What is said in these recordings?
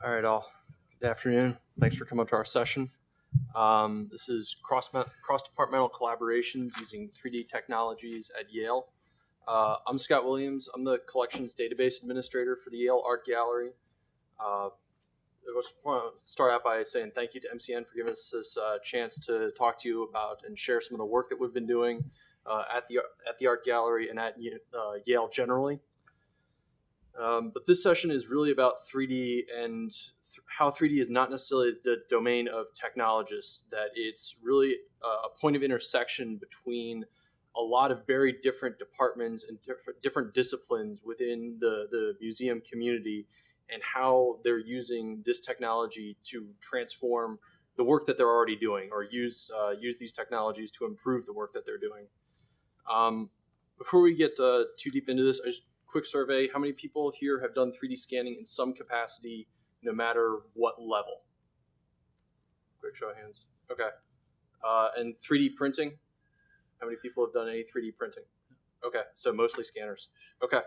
All right, all. Good afternoon. Thanks for coming to our session. This is cross-departmental collaborations using 3D technologies at Yale. I'm Scott Williams. I'm the collections database administrator for the Yale Art Gallery. I just want to start out by saying thank you to MCN for giving us this chance to talk to you about and share some of the work that we've been doing at the Art Gallery and at Yale generally. But this session is really about 3D and how 3D is not necessarily the domain of technologists, that it's really a point of intersection between a lot of very different departments and different disciplines within the museum community, and how they're using this technology to transform the work that they're already doing, or use these technologies to improve the work that they're doing. Before we get too deep into this, quick survey: how many people here have done 3D scanning in some capacity, no matter what level? Quick show of hands. Okay. And 3D printing? How many people have done any 3D printing? Okay, so mostly scanners. Okay.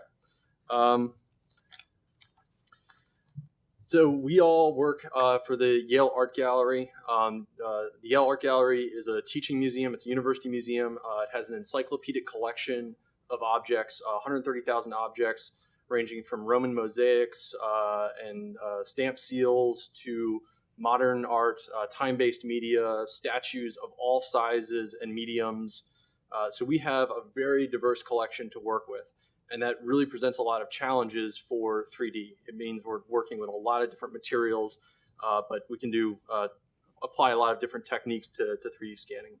So we all work for the Yale Art Gallery. The Yale Art Gallery is a teaching museum. It's a university museum. It has an encyclopedic collection of objects, 130,000 objects, ranging from Roman mosaics and stamp seals to modern art, time-based media, statues of all sizes and mediums. So we have a very diverse collection to work with, and that really presents a lot of challenges for 3D. It means we're working with a lot of different materials, but we can apply a lot of different techniques to 3D scanning.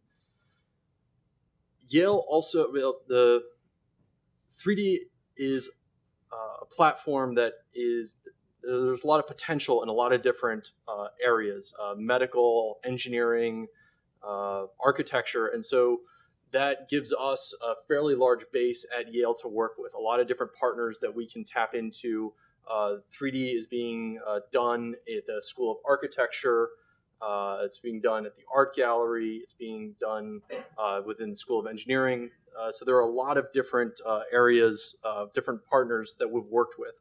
Yale also, the 3D is a platform that there's a lot of potential in a lot of different areas, medical, engineering, architecture, and so that gives us a fairly large base at Yale to work with, a lot of different partners that we can tap into. 3D is being done at the School of Architecture. It's being done at the Art Gallery. It's being done within the School of Engineering. So there are a lot of different areas, different partners that we've worked with.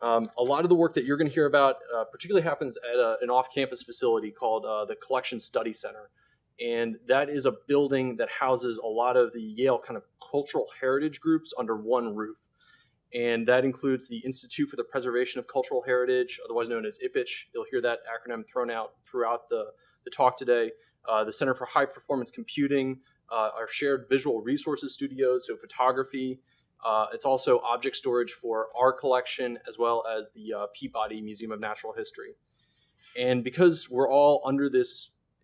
A lot of the work that you're going to hear about particularly happens at an off-campus facility called the Collection Study Center. And that is a building that houses a lot of the Yale kind of cultural heritage groups under one roof. And that includes the Institute for the Preservation of Cultural Heritage, otherwise known as IPICH. You'll hear that acronym thrown out throughout the talk today. The Center for High Performance Computing, our shared visual resources studios, so photography. It's also object storage for our collection, as well as the Peabody Museum of Natural History. And because we're all under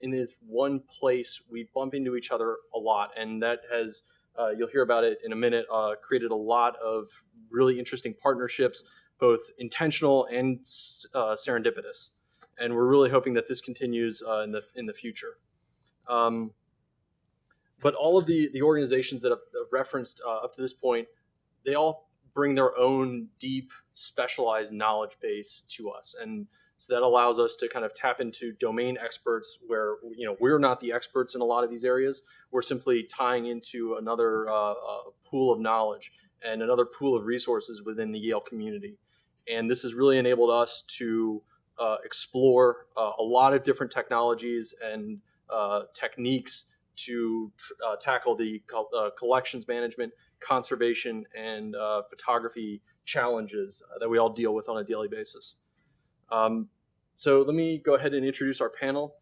in this one place, we bump into each other a lot, and that has, you'll hear about it in a minute, created a lot of really interesting partnerships, both intentional and serendipitous. And we're really hoping that this continues in the future. But all of the organizations that I've referenced up to this point, they all bring their own deep, specialized knowledge base to us. And so that allows us to kind of tap into domain experts where, we're not the experts in a lot of these areas. We're simply tying into another pool of knowledge and another pool of resources within the Yale community. And this has really enabled us to explore a lot of different technologies and techniques to tackle the collections management, conservation, and photography challenges that we all deal with on a daily basis. So let me go ahead and introduce our panel.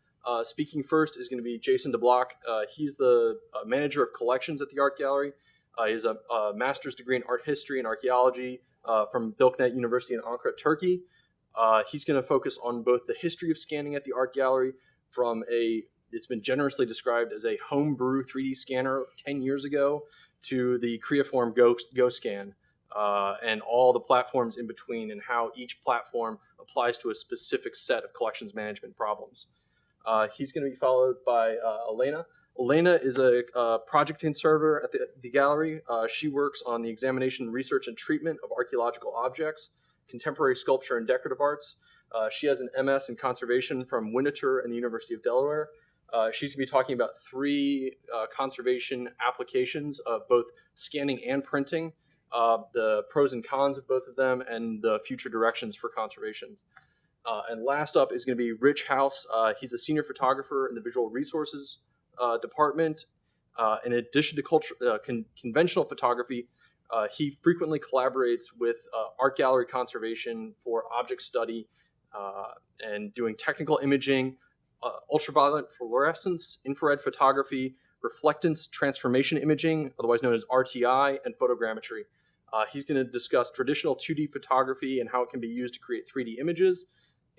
Speaking first is going to be Jason DeBlock. He's the manager of collections at the Art Gallery. He has a master's degree in art history and archaeology from Bilkent University in Ankara, Turkey. He's going to focus on both the history of scanning at the Art Gallery from it's been generously described as a homebrew 3D scanner 10 years ago to the Creaform Go scan, and all the platforms in between, and how each platform applies to a specific set of collections management problems. He's going to be followed by Elena. Elena is a project conservator at the gallery. She works on the examination, research, and treatment of archaeological objects, contemporary sculpture, and decorative arts. She has an MS in conservation from Winterthur and the University of Delaware. She's going to be talking about 3 conservation applications of both scanning and printing, the pros and cons of both of them, and the future directions for conservation. And last up is going to be Rich House. He's a senior photographer in the Visual Resources department. In addition to conventional photography, he frequently collaborates with art gallery conservation for object study and doing technical imaging, ultraviolet fluorescence, infrared photography, reflectance transformation imaging, otherwise known as RTI, and photogrammetry. He's going to discuss traditional 2D photography and how it can be used to create 3D images,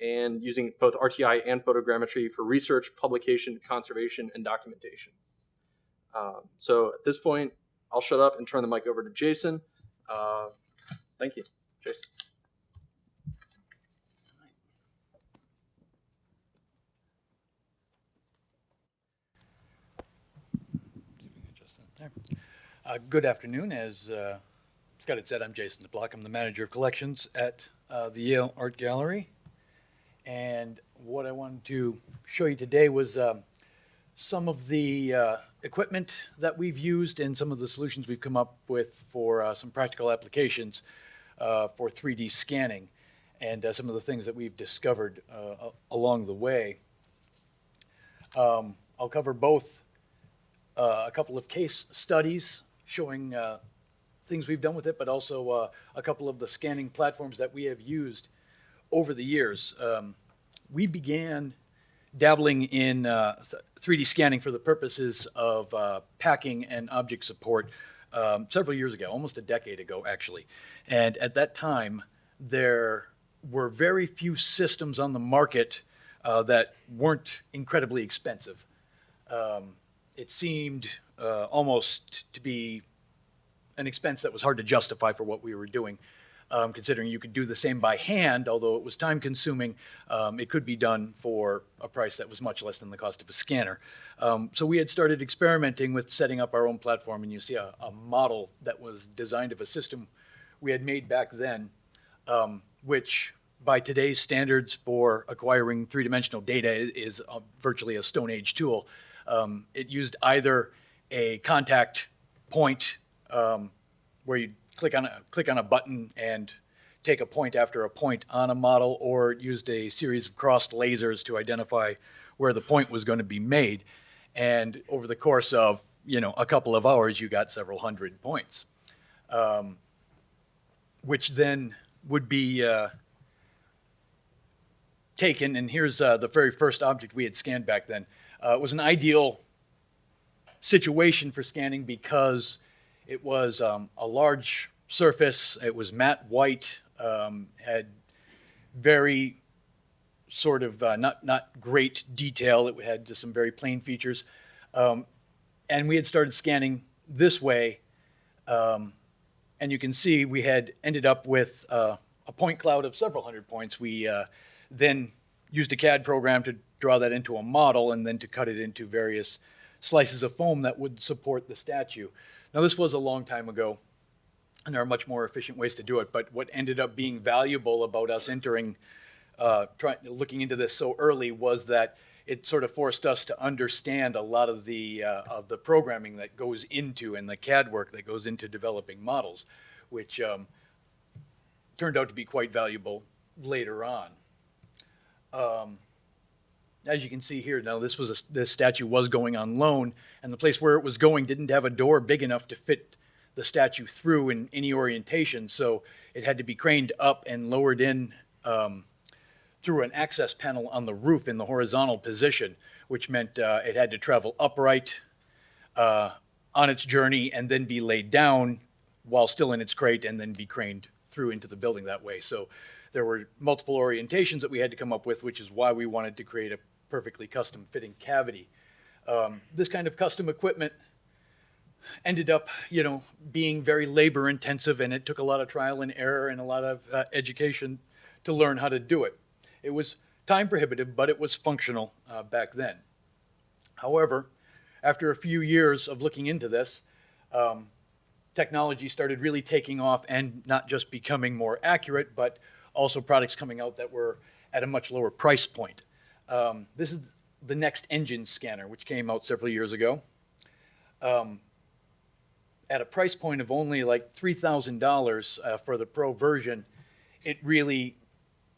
and using both RTI and photogrammetry for research, publication, conservation, and documentation. So at this point, I'll shut up and turn the mic over to Jason. Thank you, Jason. Good afternoon. As Scott had said, I'm Jason DeBlock. I'm the manager of collections at the Yale Art Gallery. And what I wanted to show you today was some of the equipment that we've used and some of the solutions we've come up with for some practical applications for 3D scanning, and some of the things that we've discovered along the way. I'll cover both a couple of case studies showing things we've done with it, but also a couple of the scanning platforms that we have used over the years. We began dabbling in 3D scanning for the purposes of packing and object support several years ago, almost a decade ago, actually. And at that time, there were very few systems on the market that weren't incredibly expensive. It seemed almost to be an expense that was hard to justify for what we were doing. Considering you could do the same by hand, although it was time consuming, it could be done for a price that was much less than the cost of a scanner. So we had started experimenting with setting up our own platform, and you see a model that was designed of a system we had made back then, which by today's standards for acquiring three-dimensional data is virtually a Stone Age tool. It used either a contact point where you click on a button and take a point after a point on a model, or used a series of crossed lasers to identify where the point was going to be made. And over the course of a couple of hours, you got several hundred points, which then would be taken. And here's the very first object we had scanned back then. It was an ideal situation for scanning because it was a large surface. It was matte white, had very sort of not great detail. It had just some very plain features. And we had started scanning this way. And you can see we had ended up with a point cloud of several hundred points. We then used a CAD program to draw that into a model and then to cut it into various slices of foam that would support the statue. Now, this was a long time ago, and there are much more efficient ways to do it, but what ended up being valuable about us looking into this so early was that it sort of forced us to understand a lot of the programming that goes into and the CAD work that goes into developing models, which turned out to be quite valuable later on. As you can see here, now this statue was going on loan, and the place where it was going didn't have a door big enough to fit the statue through in any orientation, so it had to be craned up and lowered in through an access panel on the roof in the horizontal position, which meant it had to travel upright on its journey and then be laid down while still in its crate and then be craned through into the building that way. So there were multiple orientations that we had to come up with, which is why we wanted to create a perfectly custom fitting cavity. This kind of custom equipment ended up, being very labor intensive, and it took a lot of trial and error and a lot of education to learn how to do it. It was time prohibitive, but it was functional back then. However, after a few years of looking into this, technology started really taking off and not just becoming more accurate, but also products coming out that were at a much lower price point. This is the Next Engine scanner, which came out several years ago. At a price point of only like $3,000 for the Pro version, it really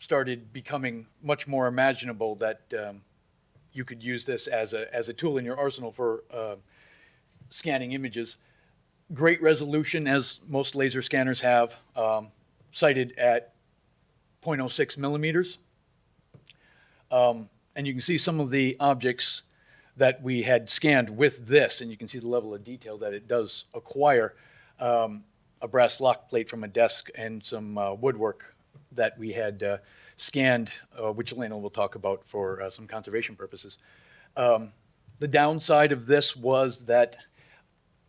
started becoming much more imaginable that you could use this as a tool in your arsenal for scanning images. Great resolution, as most laser scanners have, sighted at 0.06 millimeters. And you can see some of the objects that we had scanned with this, and you can see the level of detail that it does acquire. A brass lock plate from a desk and some woodwork that we had scanned, which Elena will talk about for some conservation purposes. The downside of this was that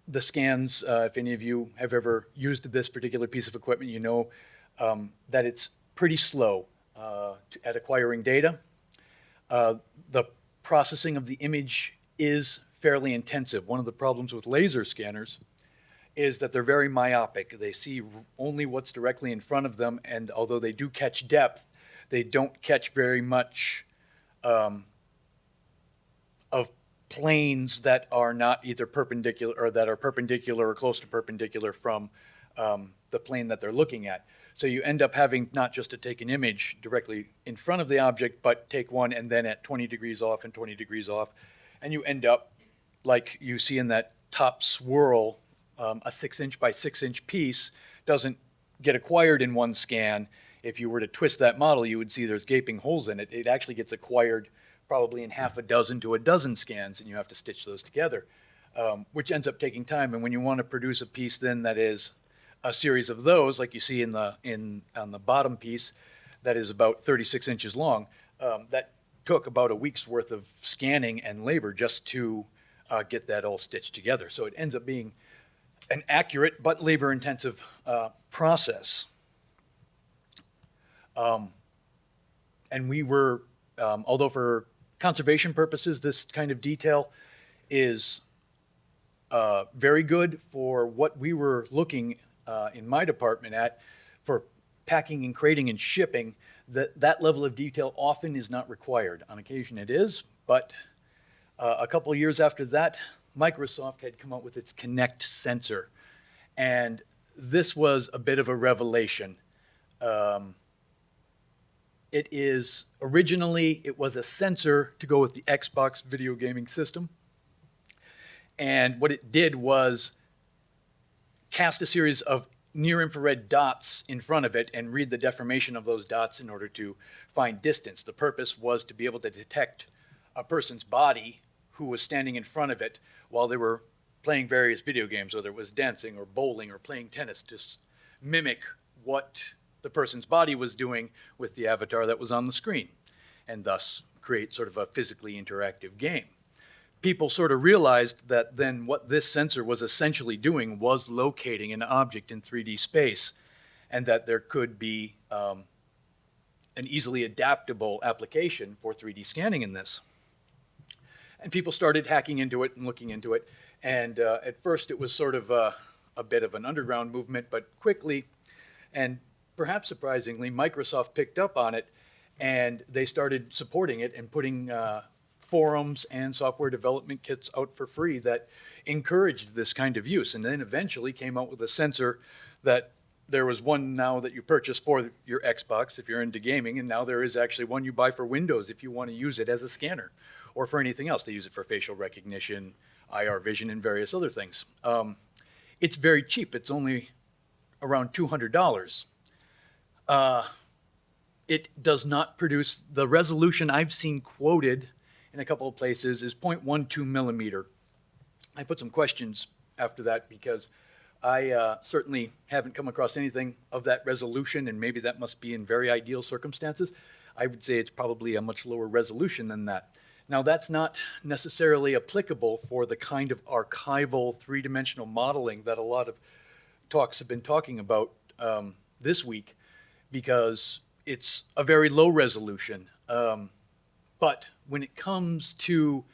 the scans, if any of you have ever used this particular piece of equipment, you know that it's pretty slow at acquiring data. The processing of the image is fairly intensive. One of the problems with laser scanners is that they're very myopic. They see only what's directly in front of them, and although they do catch depth, they don't catch very much of planes that are not either perpendicular or that are perpendicular or close to perpendicular from the plane that they're looking at. So you end up having not just to take an image directly in front of the object, but take one and then at 20 degrees off and 20 degrees off. And you end up like you see in that top swirl, a 6-inch by 6-inch piece doesn't get acquired in one scan. If you were to twist that model, you would see there's gaping holes in it. It actually gets acquired probably in half a dozen to a dozen scans, and you have to stitch those together, which ends up taking time. And when you want to produce a piece then that is a series of those, like you see on the bottom piece, that is about 36 inches long, that took about a week's worth of scanning and labor just to get that all stitched together. So it ends up being an accurate but labor-intensive process. And we were, although for conservation purposes, this kind of detail is very good for what we were looking in my department at for packing and crating and shipping. That level of detail often is not required. On occasion it is, but a couple of years after that, Microsoft had come out with its Kinect Sensor, and this was a bit of a revelation. Originally, it was a sensor to go with the Xbox video gaming system, and what it did was cast a series of near-infrared dots in front of it and read the deformation of those dots in order to find distance. The purpose was to be able to detect a person's body who was standing in front of it while they were playing various video games, whether it was dancing or bowling or playing tennis, to mimic what the person's body was doing with the avatar that was on the screen, and thus create sort of a physically interactive game. People sort of realized that then what this sensor was essentially doing was locating an object in 3D space, and that there could be an easily adaptable application for 3D scanning in this. And people started hacking into it and looking into it, and at first it was sort of a bit of an underground movement, but quickly, and perhaps surprisingly, Microsoft picked up on it, and they started supporting it and putting forums and software development kits out for free that encouraged this kind of use, and then eventually came out with a sensor that there was one now that you purchase for your Xbox if you're into gaming, and now there is actually one you buy for Windows if you want to use it as a scanner or for anything else. They use it for facial recognition, IR vision, and various other things. It's very cheap. It's only around $200. It does not produce, the resolution I've seen quoted in a couple of places is 0.12 millimeter. I put some questions after that because I certainly haven't come across anything of that resolution, and maybe that must be in very ideal circumstances. I would say it's probably a much lower resolution than that. Now, that's not necessarily applicable for the kind of archival three-dimensional modeling that a lot of talks have been talking about this week, because it's a very low resolution. But when it comes to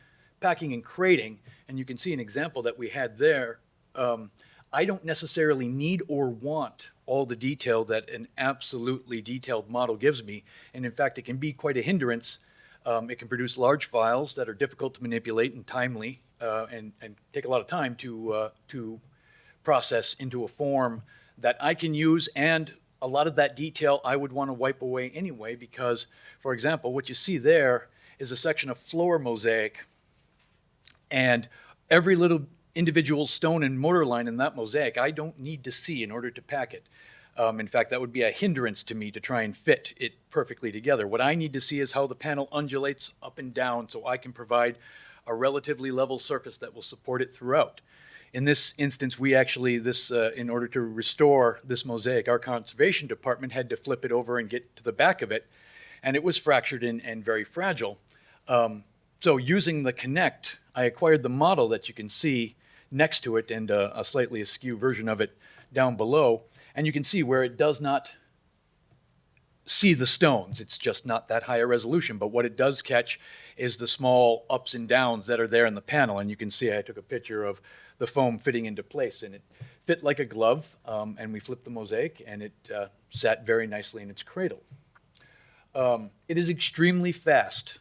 packing and crating, and you can see an example that we had there, I don't necessarily need or want all the detail that an absolutely detailed model gives me. And in fact, it can be quite a hindrance. It can produce large files that are difficult to manipulate and timely, and take a lot of time to process into a form that I can use and a lot of that detail I would want to wipe away anyway because, for example, what you see there is a section of floor mosaic, and every little individual stone and mortar line in that mosaic I don't need to see in order to pack it. In fact, that would be a hindrance to me to try and fit it perfectly together. What I need to see is how the panel undulates up and down so I can provide a relatively level surface that will support it throughout. In this instance, we actually, in order to restore this mosaic, our conservation department had to flip it over and get to the back of it, and it was fractured and very fragile. So using the Kinect, I acquired the model that you can see next to it and a slightly askew version of it down below. And you can see where it does not see the stones. It's just not that high a resolution. But what it does catch is the small ups and downs that are there in the panel. And you can see I took a picture of the foam fitting into place. And it fit like a glove. And we flipped the mosaic, and it sat very nicely in its cradle. It is extremely fast.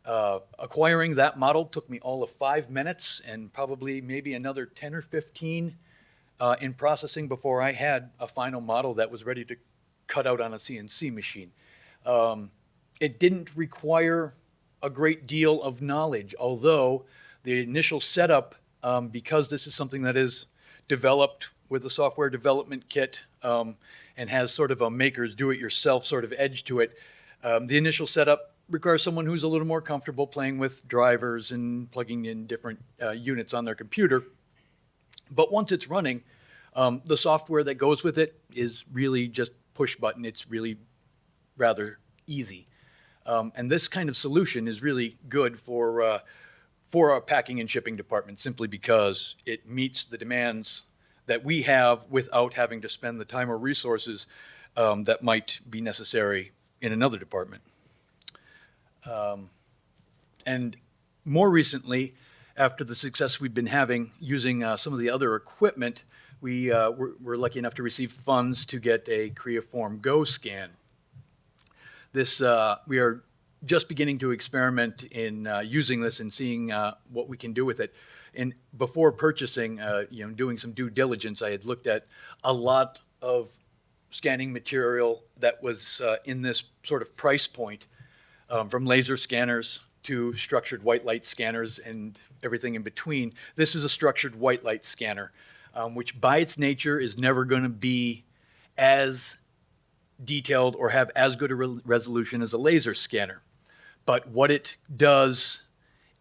Acquiring that model took me all of 5 minutes and probably maybe another 10 or 15 in processing before I had a final model that was ready to cut out on a CNC machine. It didn't require a great deal of knowledge, although the initial setup, because this is something that is developed with a software development kit and has sort of a maker's do-it-yourself sort of edge to it, the initial setup requires someone who's a little more comfortable playing with drivers and plugging in different units on their computer. But once it's running, the software that goes with it is really just push button. It's really rather easy. And this kind of solution is really good for our packing and shipping department simply because it meets the demands that we have without having to spend the time or resources that might be necessary in another department. And more recently, after the success we've been having using some of the other equipment, we're lucky enough to receive funds to get a Creaform Go scan. This we are just beginning to experiment in using this and seeing what we can do with it. And before purchasing, doing some due diligence, I had looked at a lot of scanning material that was in this sort of price point, from laser scanners to structured white light scanners and everything in between. This is a structured white light scanner, which by its nature is never going to be as detailed or have as good a resolution as a laser scanner. But what it does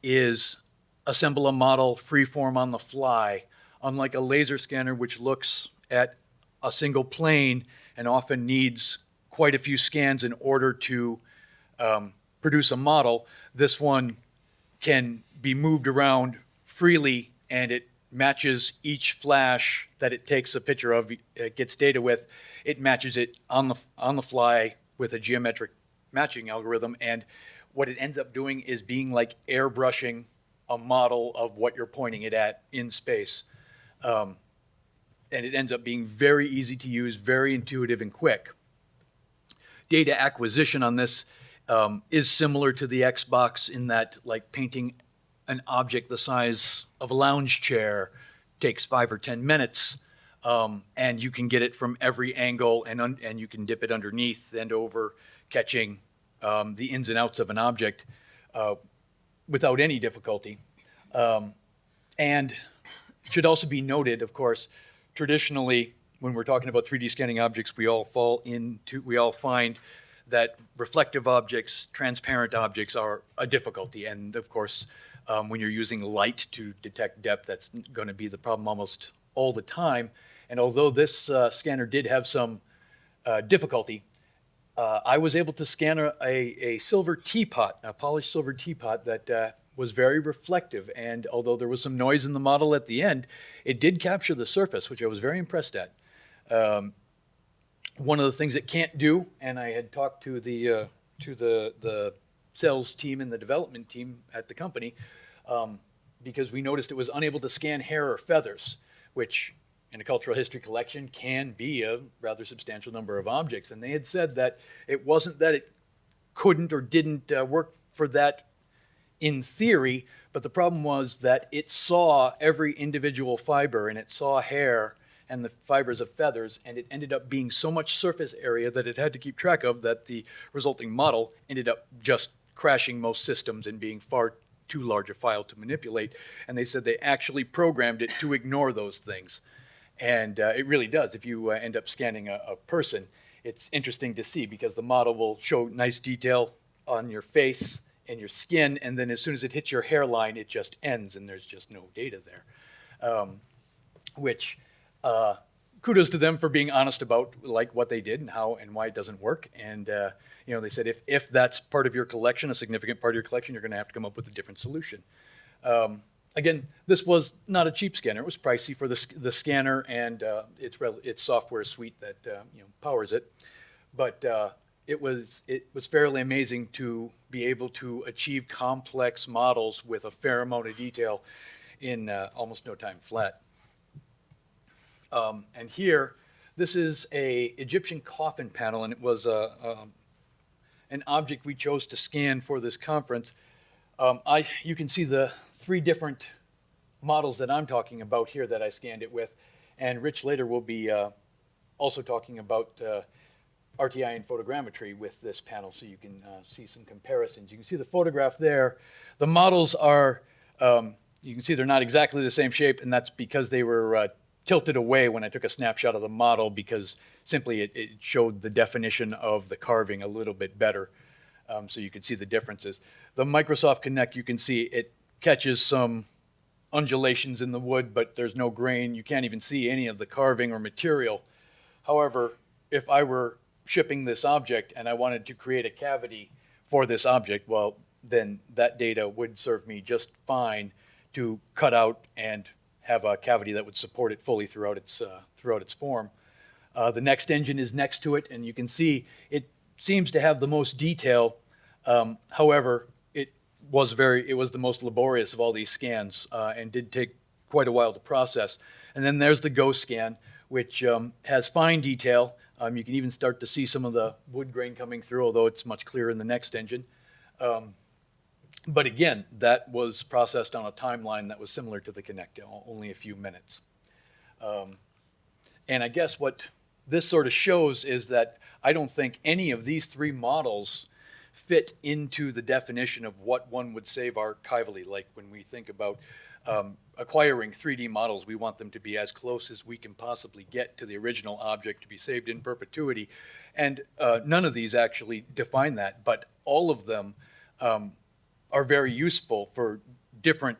is assemble a model freeform on the fly, unlike a laser scanner, which looks at a single plane and often needs quite a few scans in order to produce a model. This one can be moved around freely, and it matches each flash that it takes a picture of, it gets data with. It matches it on the fly with a geometric matching algorithm, and what it ends up doing is being like airbrushing a model of what you're pointing it at in space. And it ends up being very easy to use, very intuitive and quick. Data acquisition on this is similar to the Xbox in that, like, painting an object the size of a lounge chair takes 5 or 10 minutes, and you can get it from every angle, and you can dip it underneath and over, catching the ins and outs of an object without any difficulty. And should also be noted, of course, traditionally, when we're talking about 3D scanning objects, we all find that reflective objects, transparent objects are a difficulty. And of course, when you're using light to detect depth, that's going to be the problem almost all the time. And although this scanner did have some difficulty, I was able to scan a silver teapot, a polished silver teapot that was very reflective. And although there was some noise in the model at the end, it did capture the surface, which I was very impressed at. One of the things it can't do, and I had talked to the sales team and the development team at the company, because we noticed it was unable to scan hair or feathers, which in a cultural history collection can be a rather substantial number of objects. And they had said that it wasn't that it couldn't or didn't work for that in theory, but the problem was that it saw every individual fiber, and it saw hair, and the fibers of feathers, and it ended up being so much surface area that it had to keep track of that the resulting model ended up just crashing most systems and being far too large a file to manipulate. And they said they actually programmed it to ignore those things. And it really does. If you end up scanning a person, it's interesting to see because the model will show nice detail on your face and your skin, and then as soon as it hits your hairline, it just ends and there's just no data there. Which kudos to them for being honest about like what they did and how and why it doesn't work. And they said if that's part of your collection, a significant part of your collection, you're going to have to come up with a different solution. Again, this was not a cheap scanner. It was pricey for the scanner and its software suite that powers it. But it was fairly amazing to be able to achieve complex models with a fair amount of detail in almost no time flat. And here, this is a Egyptian coffin panel, and it was an object we chose to scan for this conference. You can see the 3 different models that I'm talking about here that I scanned it with, and Rich later will be also talking about RTI and photogrammetry with this panel, so you can see some comparisons. You can see the photograph there. The models are, you can see they're not exactly the same shape, and that's because they were tilted away when I took a snapshot of the model, because simply it showed the definition of the carving a little bit better, so you could see the differences. The Microsoft Kinect, you can see it catches some undulations in the wood, but there's no grain. You can't even see any of the carving or material. However, if I were shipping this object and I wanted to create a cavity for this object, well, then that data would serve me just fine to cut out and have a cavity that would support it fully throughout its form. The next engine is next to it, and you can see it seems to have the most detail. However, it was the most laborious of all these scans and did take quite a while to process. And then there's the Go scan, which has fine detail. You can even start to see some of the wood grain coming through, although it's much clearer in the next engine. But again, that was processed on a timeline that was similar to the Kinect, only a few minutes. And I guess what this sort of shows is that I don't think any of these 3 models fit into the definition of what one would save archivally. Like when we think about acquiring 3D models, we want them to be as close as we can possibly get to the original object to be saved in perpetuity. And none of these actually define that, but all of them are very useful for different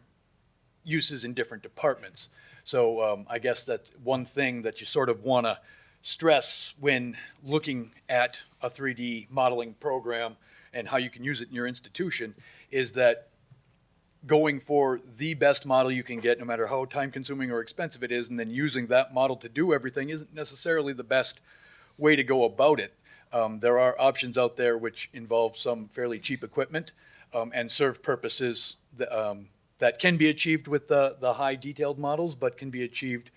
uses in different departments. So I guess that's one thing that you sort of want to stress when looking at a 3D modeling program and how you can use it in your institution is that going for the best model you can get, no matter how time-consuming or expensive it is, and then using that model to do everything isn't necessarily the best way to go about it. There are options out there which involve some fairly cheap equipment and serve purposes that can be achieved with the high detailed models, but can be achieved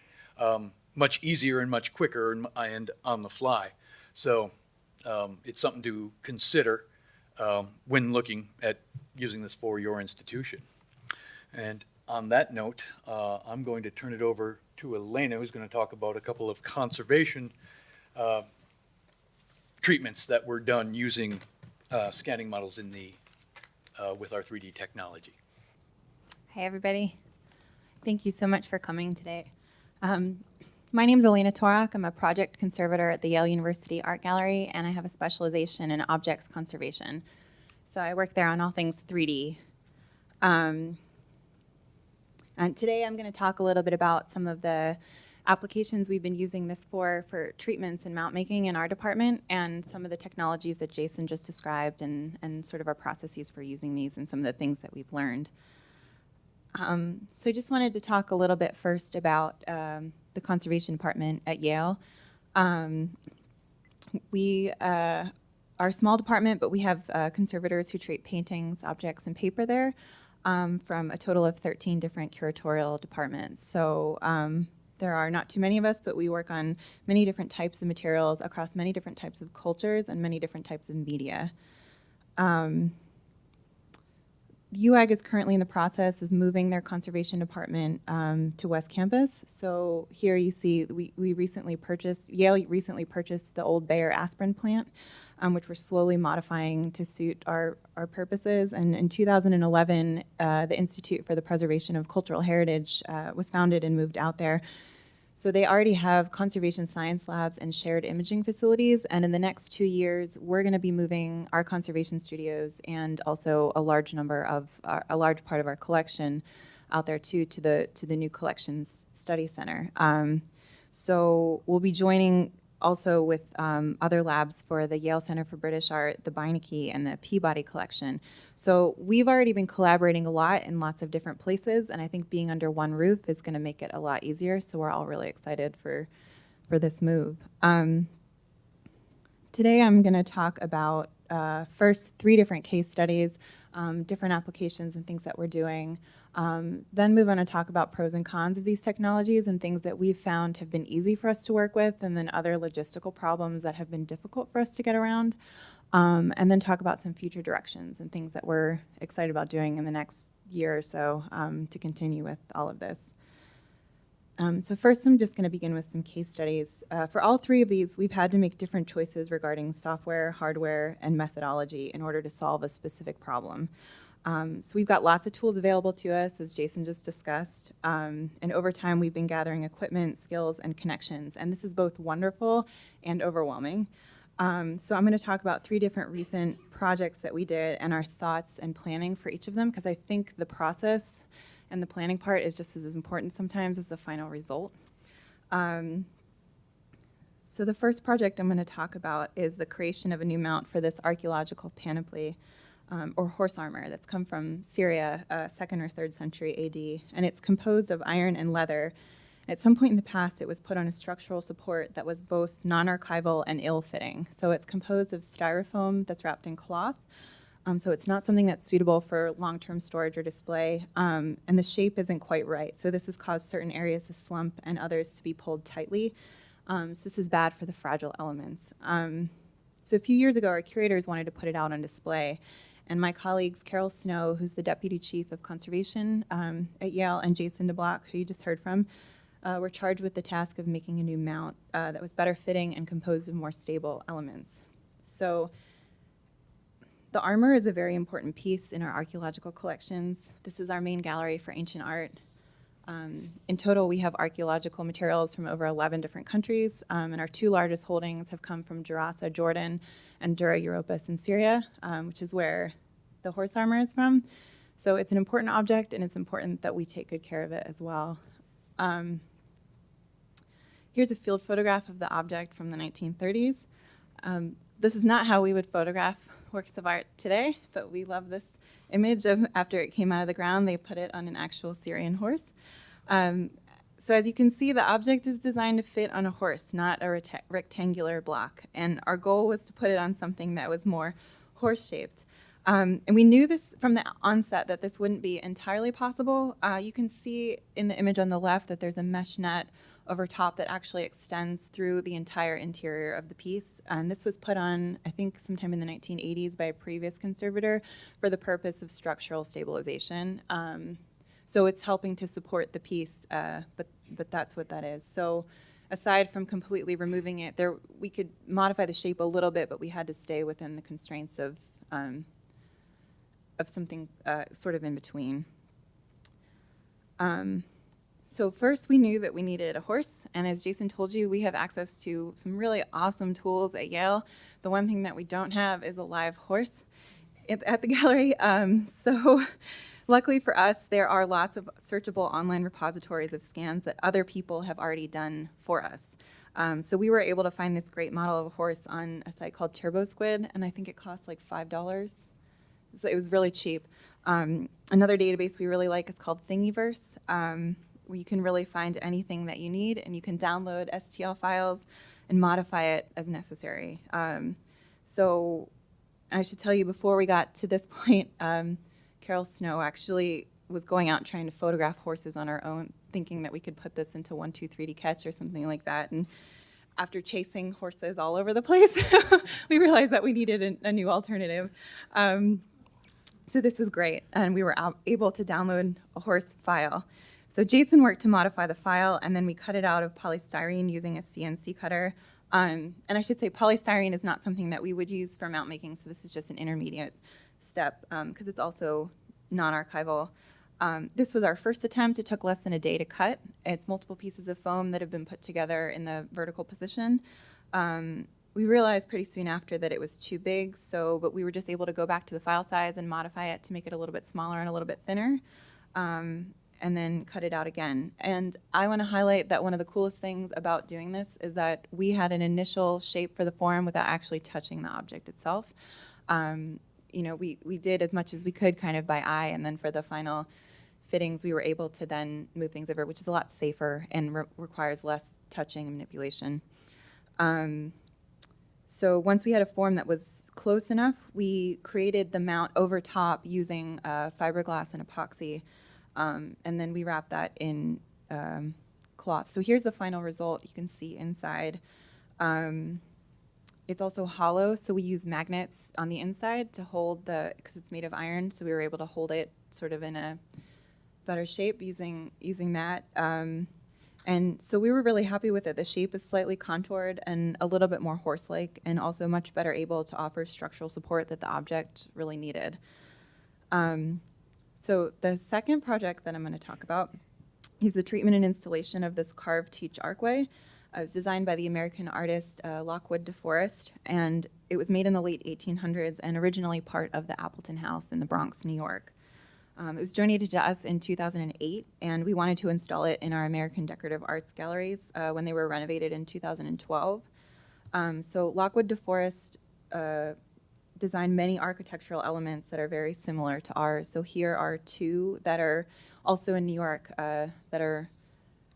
much easier and much quicker and on the fly. So it's something to consider when looking at using this for your institution. And on that note, I'm going to turn it over to Elena, who's going to talk about a couple of conservation treatments that were done using scanning models with our 3D technology. Hi, everybody. Thank you so much for coming today. My name is Elena Torak. I'm a project conservator at the Yale University Art Gallery, and I have a specialization in objects conservation. So I work there on all things 3D. And today I'm going to talk a little bit about some of the applications we've been using this for treatments and mount making in our department, and some of the technologies that Jason just described, and sort of our processes for using these and some of the things that we've learned. So I just wanted to talk a little bit first about the conservation department at Yale. We are a small department, but we have conservators who treat paintings, objects, and paper there from a total of 13 different curatorial departments. So there are not too many of us, but we work on many different types of materials across many different types of cultures and many different types of media. UAG is currently in the process of moving their conservation department to West Campus. So here you see we recently purchased, Yale recently purchased the old Bayer aspirin plant, which we're slowly modifying to suit our purposes. And in 2011, the Institute for the Preservation of Cultural Heritage was founded and moved out there. So they already have conservation science labs and shared imaging facilities, and in the next 2 years, we're going to be moving our conservation studios and also a large part of our collection out there too to the new collections study center. So we'll be joining also with other labs for the Yale Center for British Art, the Beinecke, and the Peabody collection. So we've already been collaborating a lot in lots of different places, and I think being under one roof is going to make it a lot easier, so we're all really excited for this move. Today I'm going to talk about first 3 different case studies, different applications and things that we're doing. Then move on to talk about pros and cons of these technologies and things that we've found have been easy for us to work with, and then other logistical problems that have been difficult for us to get around. And then talk about some future directions and things that we're excited about doing in the next year or so to continue with all of this. So first, I'm just going to begin with some case studies. For all 3 of these, we've had to make different choices regarding software, hardware, and methodology in order to solve a specific problem. So we've got lots of tools available to us, as Jason just discussed. And over time, we've been gathering equipment, skills, and connections. And this is both wonderful and overwhelming. So I'm going to talk about 3 different recent projects that we did and our thoughts and planning for each of them, because I think the process and the planning part is just as important sometimes as the final result. So the first project I'm going to talk about is the creation of a new mount for this archaeological panoply, or horse armor that's come from Syria, 2nd or 3rd century AD, and it's composed of iron and leather. At some point in the past, it was put on a structural support that was both non-archival and ill-fitting. So it's composed of styrofoam that's wrapped in cloth, so it's not something that's suitable for long-term storage or display, and the shape isn't quite right. So this has caused certain areas to slump and others to be pulled tightly. So this is bad for the fragile elements. So a few years ago, our curators wanted to put it out on display, and my colleagues, Carol Snow, who's the Deputy Chief of Conservation at Yale, and Jason DeBlock, who you just heard from, were charged with the task of making a new mount that was better fitting and composed of more stable elements. So the armor is a very important piece in our archaeological collections. This is our main gallery for ancient art. In total, we have archaeological materials from over 11 different countries, and our 2 largest holdings have come from Gerasa, Jordan, and Dura Europos in Syria, which is where the horse armor is from. So it's an important object, and it's important that we take good care of it as well. Here's a field photograph of the object from the 1930s. This is not how we would photograph works of art today, but we love this image of after it came out of the ground, they put it on an actual Syrian horse. So as you can see, the object is designed to fit on a horse, not a rectangular block. And our goal was to put it on something that was more horse-shaped. And we knew this from the onset that this wouldn't be entirely possible. You can see in the image on the left that there's a mesh net over top that actually extends through the entire interior of the piece. And this was put on, I think, sometime in the 1980s by a previous conservator for the purpose of structural stabilization. So it's helping to support the piece, but that's what that is. So aside from completely removing it, we could modify the shape a little bit, but we had to stay within the constraints of something sort of in between. So first we knew that we needed a horse, and as Jason told you, we have access to some really awesome tools at Yale. The one thing that we don't have is a live horse at the gallery. So luckily for us, there are lots of searchable online repositories of scans that other people have already done for us. So we were able to find this great model of a horse on a site called TurboSquid, and I think it cost like $5. So it was really cheap. Another database we really like is called Thingiverse, where you can really find anything that you need, and you can download STL files and modify it as necessary. So I should tell you, before we got to this point, Carol Snow actually was going out trying to photograph horses on our own, thinking that we could put this into 123D Catch or something like that. And after chasing horses all over the place, we realized that we needed a new alternative. So this was great, and we were able to download a horse file. So Jason worked to modify the file, and then we cut it out of polystyrene using a CNC cutter. And I should say polystyrene is not something that we would use for mount making, so this is just an intermediate step because it's also non-archival. This was our first attempt. It took less than a day to cut. It's multiple pieces of foam that have been put together in the vertical position. We realized pretty soon after that it was too big, but we were just able to go back to the file size and modify it to make it a little bit smaller and a little bit thinner, and then cut it out again. And I want to highlight that one of the coolest things about doing this is that we had an initial shape for the form without actually touching the object itself. We did as much as we could kind of by eye, and then for the final fittings, we were able to then move things over, which is a lot safer and requires less touching and manipulation. So once we had a form that was close enough, we created the mount over top using fiberglass and epoxy, and then we wrapped that in cloth. So here's the final result. You can see inside. It's also hollow, so we use magnets on the inside to hold because it's made of iron, so we were able to hold it sort of in a better shape using that. And so we were really happy with it. The shape is slightly contoured and a little bit more horse-like, and also much better able to offer structural support that the object really needed. So the second project that I'm going to talk about is the treatment and installation of this carved teach archway. It was designed by the American artist Lockwood DeForest, and it was made in the late 1800s and originally part of the Appleton House in the Bronx, New York. It was donated to us in 2008, and we wanted to install it in our American Decorative Arts galleries when they were renovated in 2012. So Lockwood DeForest designed many architectural elements that are very similar to ours. So here are two that are also in New York that are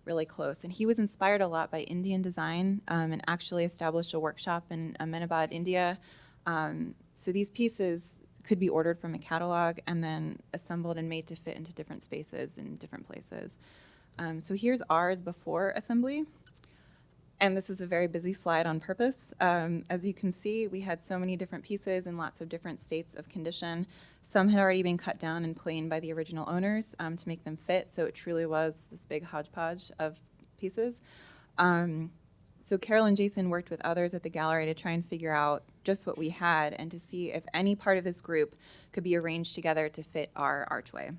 really close. And he was inspired a lot by Indian design and actually established a workshop in Ahmedabad, India. So these pieces could be ordered from a catalog and then assembled and made to fit into different spaces in different places. So here's ours before assembly. And this is a very busy slide on purpose. As you can see, we had so many different pieces in lots of different states of condition. Some had already been cut down and planed by the original owners to make them fit, so it truly was this big hodgepodge of pieces. So Carol and Jason worked with others at the gallery to try and figure out just what we had and to see if any part of this group could be arranged together to fit our archway.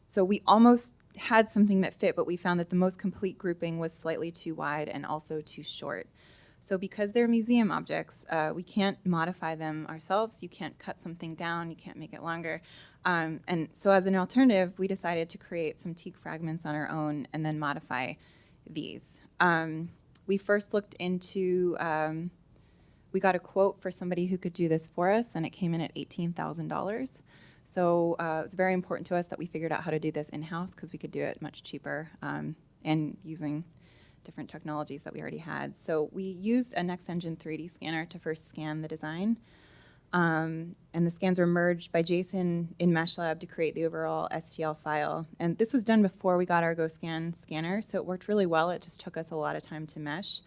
So we almost had something that fit, but we found that the most complete grouping was slightly too wide and also too short. So because they're museum objects, we can't modify them ourselves. You can't cut something down. You can't make it longer. And so as an alternative, we decided to create some teak fragments on our own and then modify these. We first looked into, we got a quote for somebody who could do this for us, and it came in at $18,000. So it was very important to us that we figured out how to do this in-house because we could do it much cheaper and using different technologies that we already had. So we used a NextEngine 3D scanner to first scan the design. And the scans were merged by Jason in MeshLab to create the overall STL file. And this was done before we got our GoScan scanner, so it worked really well. It just took us a lot of time to mesh.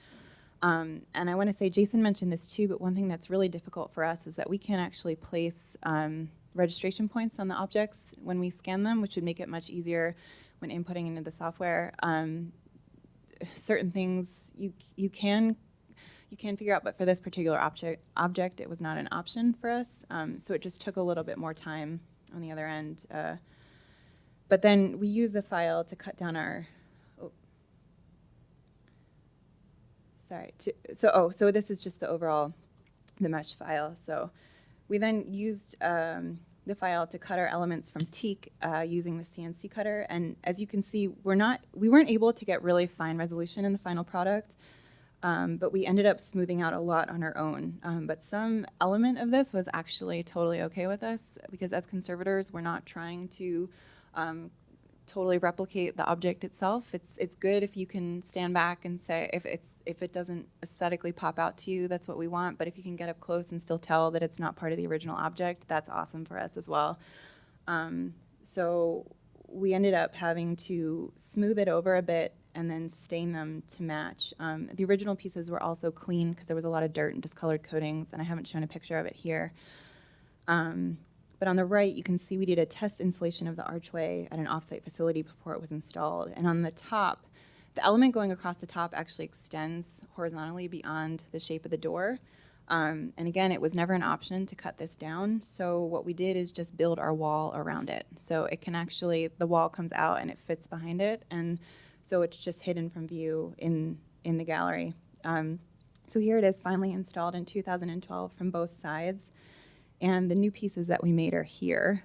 And I want to say, Jason mentioned this too, but one thing that's really difficult for us is that we can't actually place registration points on the objects when we scan them, which would make it much easier when inputting into the software. Certain things you can figure out, but for this particular object, it was not an option for us. So it just took a little bit more time on the other end. But then we use the file to cut down our, so this is just the overall, the mesh file. So we then used the file to cut our elements from teak using the CNC cutter. And as you can see, we weren't able to get really fine resolution in the final product, but we ended up smoothing out a lot on our own. But some element of this was actually totally okay with us because as conservators, we're not trying to totally replicate the object itself. It's good if you can stand back and say, if it doesn't aesthetically pop out to you, that's what we want. But if you can get up close and still tell that it's not part of the original object, that's awesome for us as well. So we ended up having to smooth it over a bit and then stain them to match. The original pieces were also clean because there was a lot of dirt and discolored coatings, and I haven't shown a picture of it here. But on the right, you can see we did a test installation of the archway at an offsite facility before it was installed. And on the top, the element going across the top actually extends horizontally beyond the shape of the door. And again, it was never an option to cut this down. So what we did is just build our wall around it. So it can actually, the wall comes out and it fits behind it. And so it's just hidden from view in the gallery. So here it is finally installed in 2012 from both sides. And the new pieces that we made are here.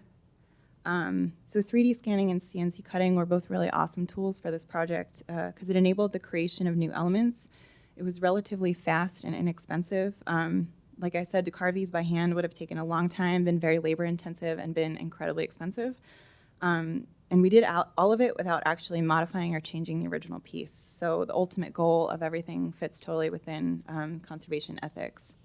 So 3D scanning and CNC cutting were both really awesome tools for this project because it enabled the creation of new elements. It was relatively fast and inexpensive. Like I said, to carve these by hand would have taken a long time, been very labor intensive, and been incredibly expensive. And we did all of it without actually modifying or changing the original piece. So the ultimate goal of everything fits totally within conservation ethics.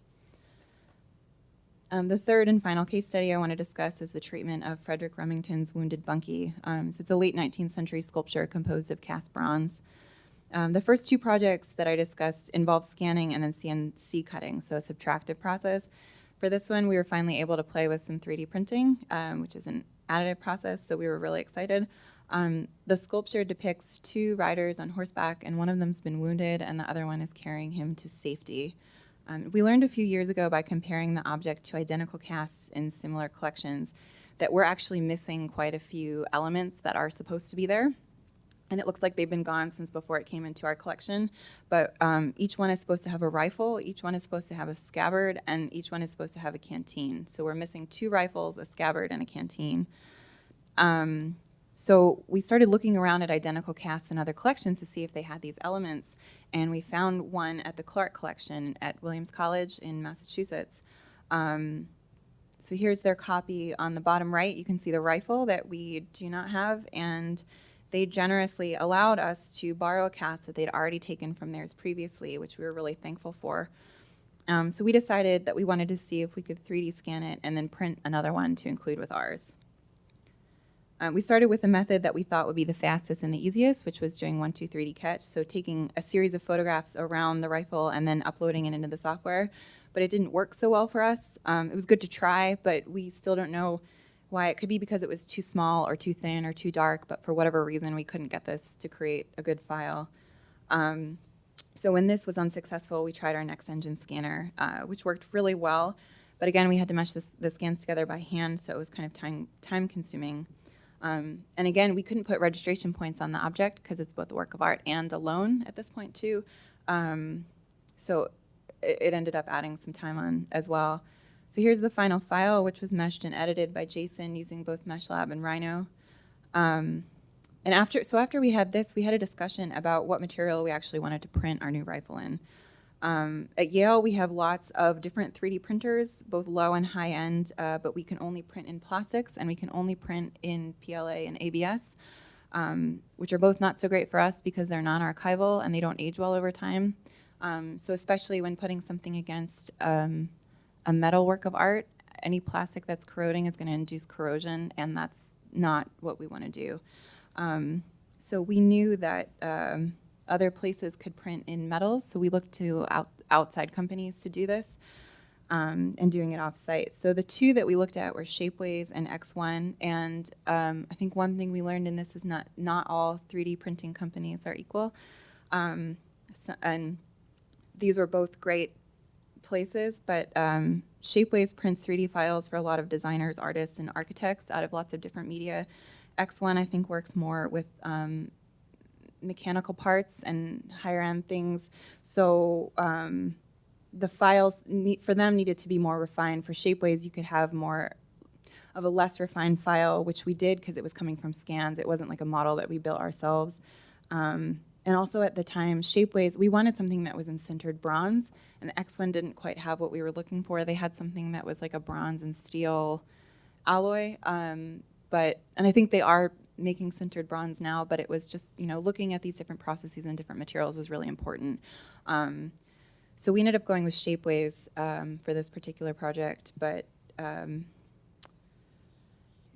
The third and final case study I want to discuss is the treatment of Frederick Remington's wounded Bunkie. So it's a late 19th century sculpture composed of cast bronze. The first two projects that I discussed involved scanning and then CNC cutting, so a subtractive process. For this one, we were finally able to play with some 3D printing, which is an additive process, so we were really excited. The sculpture depicts two riders on horseback, and one of them's been wounded, and the other one is carrying him to safety. We learned a few years ago by comparing the object to identical casts in similar collections that we're actually missing quite a few elements that are supposed to be there. And it looks like they've been gone since before it came into our collection. But each one is supposed to have a rifle, each one is supposed to have a scabbard, and each one is supposed to have a canteen. So we're missing two rifles, a scabbard, and a canteen. So we started looking around at identical casts in other collections to see if they had these elements, and we found one at the Clark collection at Williams College in Massachusetts. So here's their copy. On the bottom right, you can see the rifle that we do not have, and they generously allowed us to borrow a cast that they'd already taken from theirs previously, which we were really thankful for. So we decided that we wanted to see if we could 3D scan it and then print another one to include with ours. We started with a method that we thought would be the fastest and the easiest, which was doing 1, 2, 3D catch, so taking a series of photographs around the rifle and then uploading it into the software. But it didn't work so well for us. It was good to try, but we still don't know why. It could be because it was too small or too thin or too dark, but for whatever reason, we couldn't get this to create a good file. So when this was unsuccessful, we tried our Next Engine scanner, which worked really well. But again, we had to mesh the scans together by hand, so it was kind of time consuming. And again, we couldn't put registration points on the object because it's both a work of art and a loan at this point too. So it ended up adding some time on as well. So here's the final file, which was meshed and edited by Jason using both MeshLab and Rhino. And after we had this, we had a discussion about what material we actually wanted to print our new rifle in. At Yale, we have lots of different 3D printers, both low and high end, but we can only print in plastics and we can only print in PLA and ABS, which are both not so great for us because they're non-archival and they don't age well over time. So especially when putting something against a metal work of art, any plastic that's corroding is going to induce corrosion, and that's not what we want to do. So we knew that other places could print in metals, so we looked to outside companies to do this and doing it off-site. So the two that we looked at were Shapeways and X1, and I think one thing we learned in this is not all 3D printing companies are equal. And these were both great places, but Shapeways prints 3D files for a lot of designers, artists, and architects out of lots of different media. X1, I think, works more with mechanical parts and higher end things. So the files for them needed to be more refined. For Shapeways, you could have more of a less refined file, which we did because it was coming from scans. It wasn't like a model that we built ourselves. And also at the time, Shapeways, we wanted something that was in sintered bronze, and the X1 didn't quite have what we were looking for. They had something that was like a bronze and steel alloy, and I think they are making sintered bronze now, but it was just, looking at these different processes and different materials was really important. So we ended up going with Shapeways for this particular project, but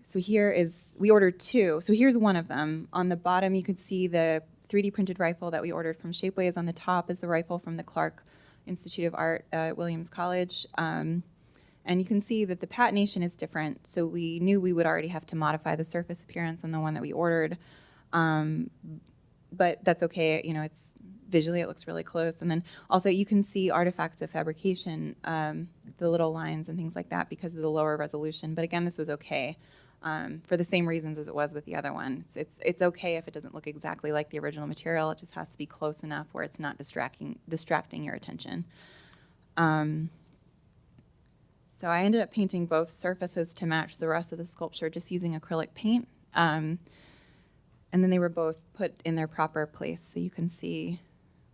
so we ordered two. So here's one of them. On the bottom, you could see the 3D printed rifle that we ordered from Shapeways. On the top is the rifle from the Clark Institute of Art at Williams College. And And you can see that the patination is different. So we knew we would already have to modify the surface appearance on the one that we ordered. But that's okay. You know, it's visually it looks really close. And then also you can see artifacts of fabrication, the little lines and things like that because of the lower resolution. But again, this was okay for the same reasons as it was with the other one. It's okay if it doesn't look exactly like the original material. It just has to be close enough where it's not distracting your attention. So I ended up painting both surfaces to match the rest of the sculpture just using acrylic paint. And then they were both put in their proper place. So you can see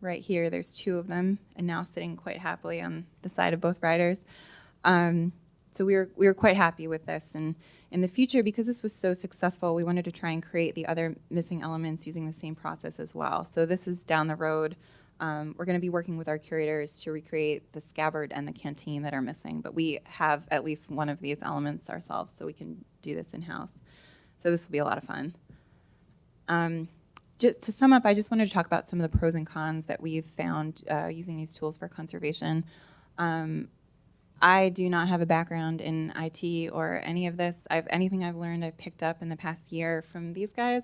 right here, there's two of them and now sitting quite happily on the side of both riders. So we were quite happy with this. And in the future, because this was so successful, we wanted to try and create the other missing elements using the same process as well. So this is down the road. We're going to be working with our curators to recreate the scabbard and the canteen that are missing. But we have at least one of these elements ourselves, so we can do this in-house. So this will be a lot of fun. Just to sum up, I just wanted to talk about some of the pros and cons that we've found using these tools for conservation. I do not have a background in IT or any of this. Anything I've learned, I've picked up in the past year from these guys.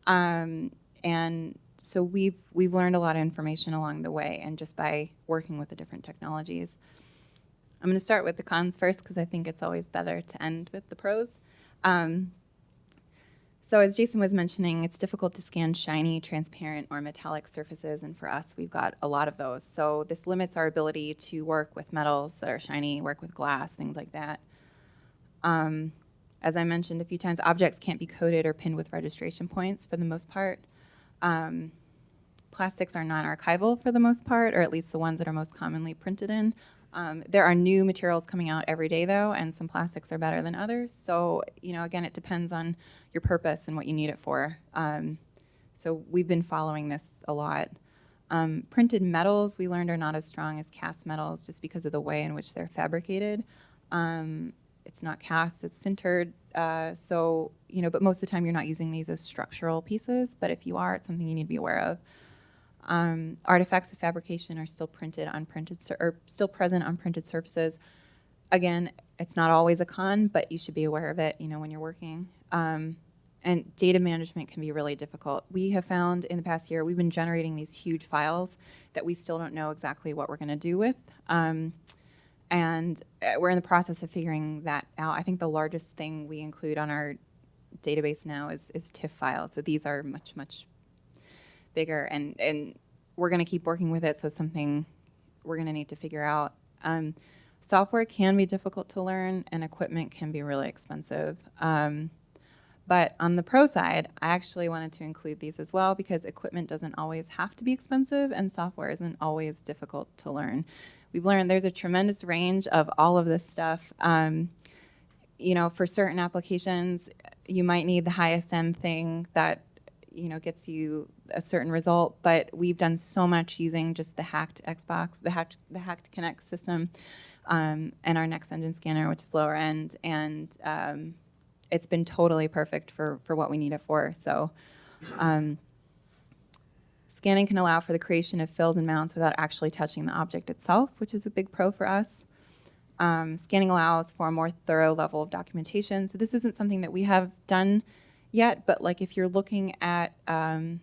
And so we've learned a lot of information along the way and just by working with the different technologies. I'm going to start with the cons first because I think it's always better to end with the pros. So as Jason was mentioning, it's difficult to scan shiny, transparent, or metallic surfaces, and for us, we've got a lot of those. So this limits our ability to work with metals that are shiny, work with glass, things like that. As I mentioned a few times, objects can't be coded or pinned with registration points for the most part. Plastics are non-archival for the most part, or at least the ones that are most commonly printed in. There are new materials coming out every day, though, and some plastics are better than others. So, you know, again, it depends on your purpose and what you need it for. So we've been following this a lot. Printed metals, we learned, are not as strong as cast metals just because of the way in which they're fabricated. It's not cast, it's sintered. So, you know, but most of the time you're not using these as structural pieces, but if you are, it's something you need to be aware of. Artifacts of fabrication are still present on printed surfaces. Again, it's not always a con, but you should be aware of it, you know, when you're working. And data management can be really difficult. We have found in the past year, we've been generating these huge files that we still don't know exactly what we're going to do with. And we're in the process of figuring that out. I think the largest thing we include on our database now is TIFF files. So these are much, much bigger, and we're going to keep working with it, so it's something we're going to need to figure out. Software can be difficult to learn, and equipment can be really expensive. But on the pro side, I actually wanted to include these as well because equipment doesn't always have to be expensive, and software isn't always difficult to learn. We've learned there's a tremendous range of all of this stuff. You know, for certain applications, you might need the highest end thing that, you know, gets you a certain result, but we've done so much using just the hacked Xbox, the hacked Kinect system, and our next engine scanner, which is lower end, and it's been totally perfect for what we need it for. So scanning can allow for the creation of fills and mounts without actually touching the object itself, which is a big pro for us. Scanning allows for a more thorough level of documentation. So this isn't something that we have done yet, but like if you're looking at an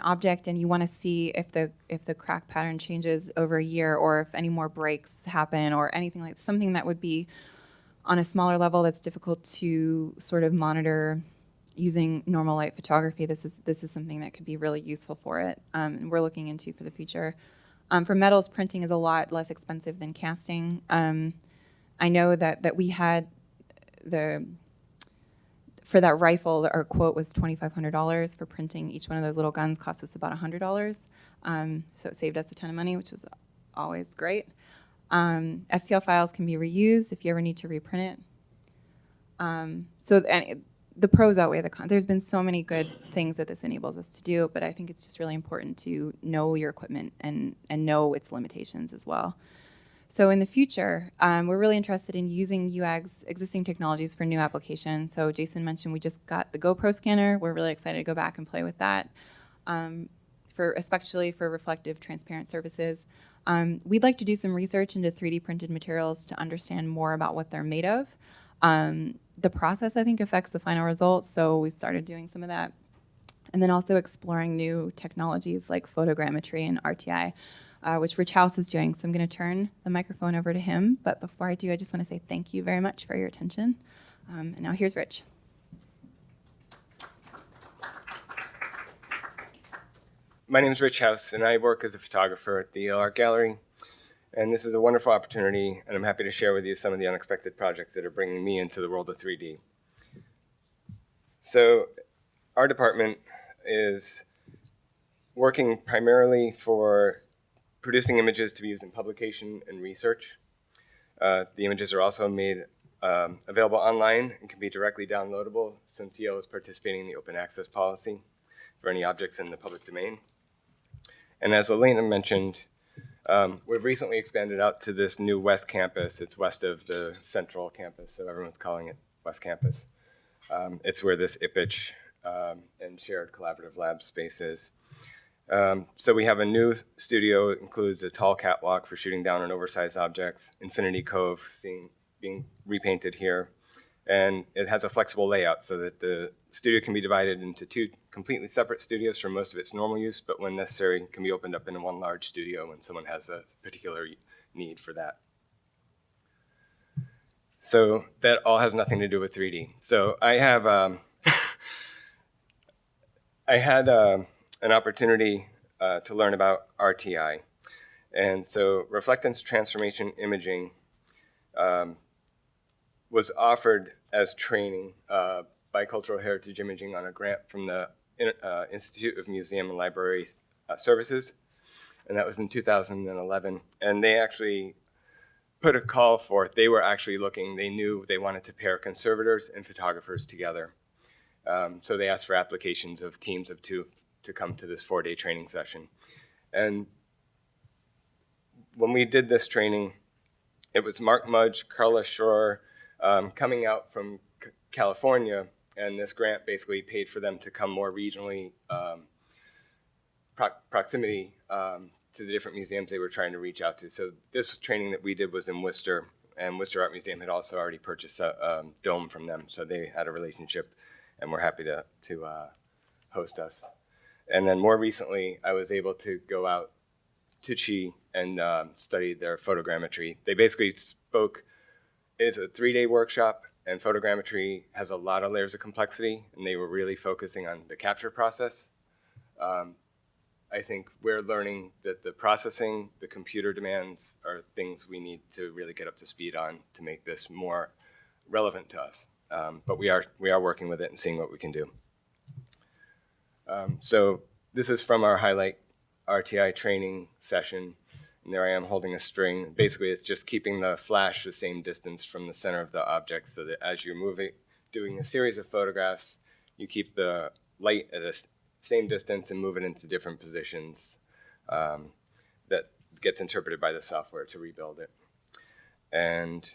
object and you want to see if the crack pattern changes over a year, or if any more breaks happen, or anything like something that would be on a smaller level that's difficult to sort of monitor using normal light photography, this is something that could be really useful for it, and we're looking into for the future. For metals, printing is a lot less expensive than casting. I know that we had for that rifle, our quote was $2,500 for printing. Each one of those little guns cost us about $100. So it saved us a ton of money, which was always great. STL files can be reused if you ever need to reprint it. The pros outweigh the cons. There's been so many good things that this enables us to do, but I think it's just really important to know your equipment and know its limitations as well. So in the future, we're really interested in using UAG's existing technologies for new applications. So Jason mentioned we just got the GoPro scanner. We're really excited to go back and play with that. For especially for reflective transparent surfaces. We'd like to do some research into 3D printed materials to understand more about what they're made of. The process, I think, affects the final results, so we started doing some of that. And then also exploring new technologies like photogrammetry and RTI, which Rich House is doing. So I'm going to turn the microphone over to him. But before I do, I just want to say thank you very much for your attention. And now here's Rich. My name is Rich House, and I work as a photographer at the Yale Art Gallery. And this is a wonderful opportunity, and I'm happy to share with you some of the unexpected projects that are bringing me into the world of 3D. So our department is working primarily for producing images to be used in publication and research. The images are also made available online and can be directly downloadable, since Yale is participating in the open access policy for any objects in the public domain. And as Elena mentioned, we've recently expanded out to this new West Campus. It's west of the central campus, so everyone's calling it West Campus. It's where this IPICH and shared collaborative lab space is. So we have a new studio. It includes a tall catwalk for shooting down on oversized objects, Infinity Cove being repainted here, and it has a flexible layout so that the studio can be divided into two completely separate studios for most of its normal use, but when necessary can be opened up into one large studio when someone has a particular need for that. So that all has nothing to do with 3D. So I have I had an opportunity to learn about RTI. And so reflectance transformation imaging was offered as training by Cultural Heritage Imaging on a grant from the Institute of Museum and Library Services. And that was in 2011. And they actually put a call forth. They were actually looking, they knew they wanted to pair conservators and photographers together. So they asked for applications of teams of 2 to come to this 4-day training session. And when we did this training, it was Mark Mudge, Carla Shore, coming out from California, and this grant basically paid for them to come more regionally, proximity to the different museums they were trying to reach out to. So this training that we did was in Worcester, and Worcester Art Museum had also already purchased a dome from them, so they had a relationship, and we're happy to host us. And then more recently, I was able to go out to Chi and study their photogrammetry. They basically spoke, it's a 3-day workshop, and photogrammetry has a lot of layers of complexity, and they were really focusing on the capture process. I think we're learning that the processing, the computer demands are things we need to really get up to speed on to make this more relevant to us. But we are working with it and seeing what we can do. So this is from our highlight RTI training session. And there I am holding a string. Basically, it's just keeping the flash the same distance from the center of the object so that as you're moving, doing a series of photographs, you keep the light at a same distance and move it into different positions that gets interpreted by the software to rebuild it. And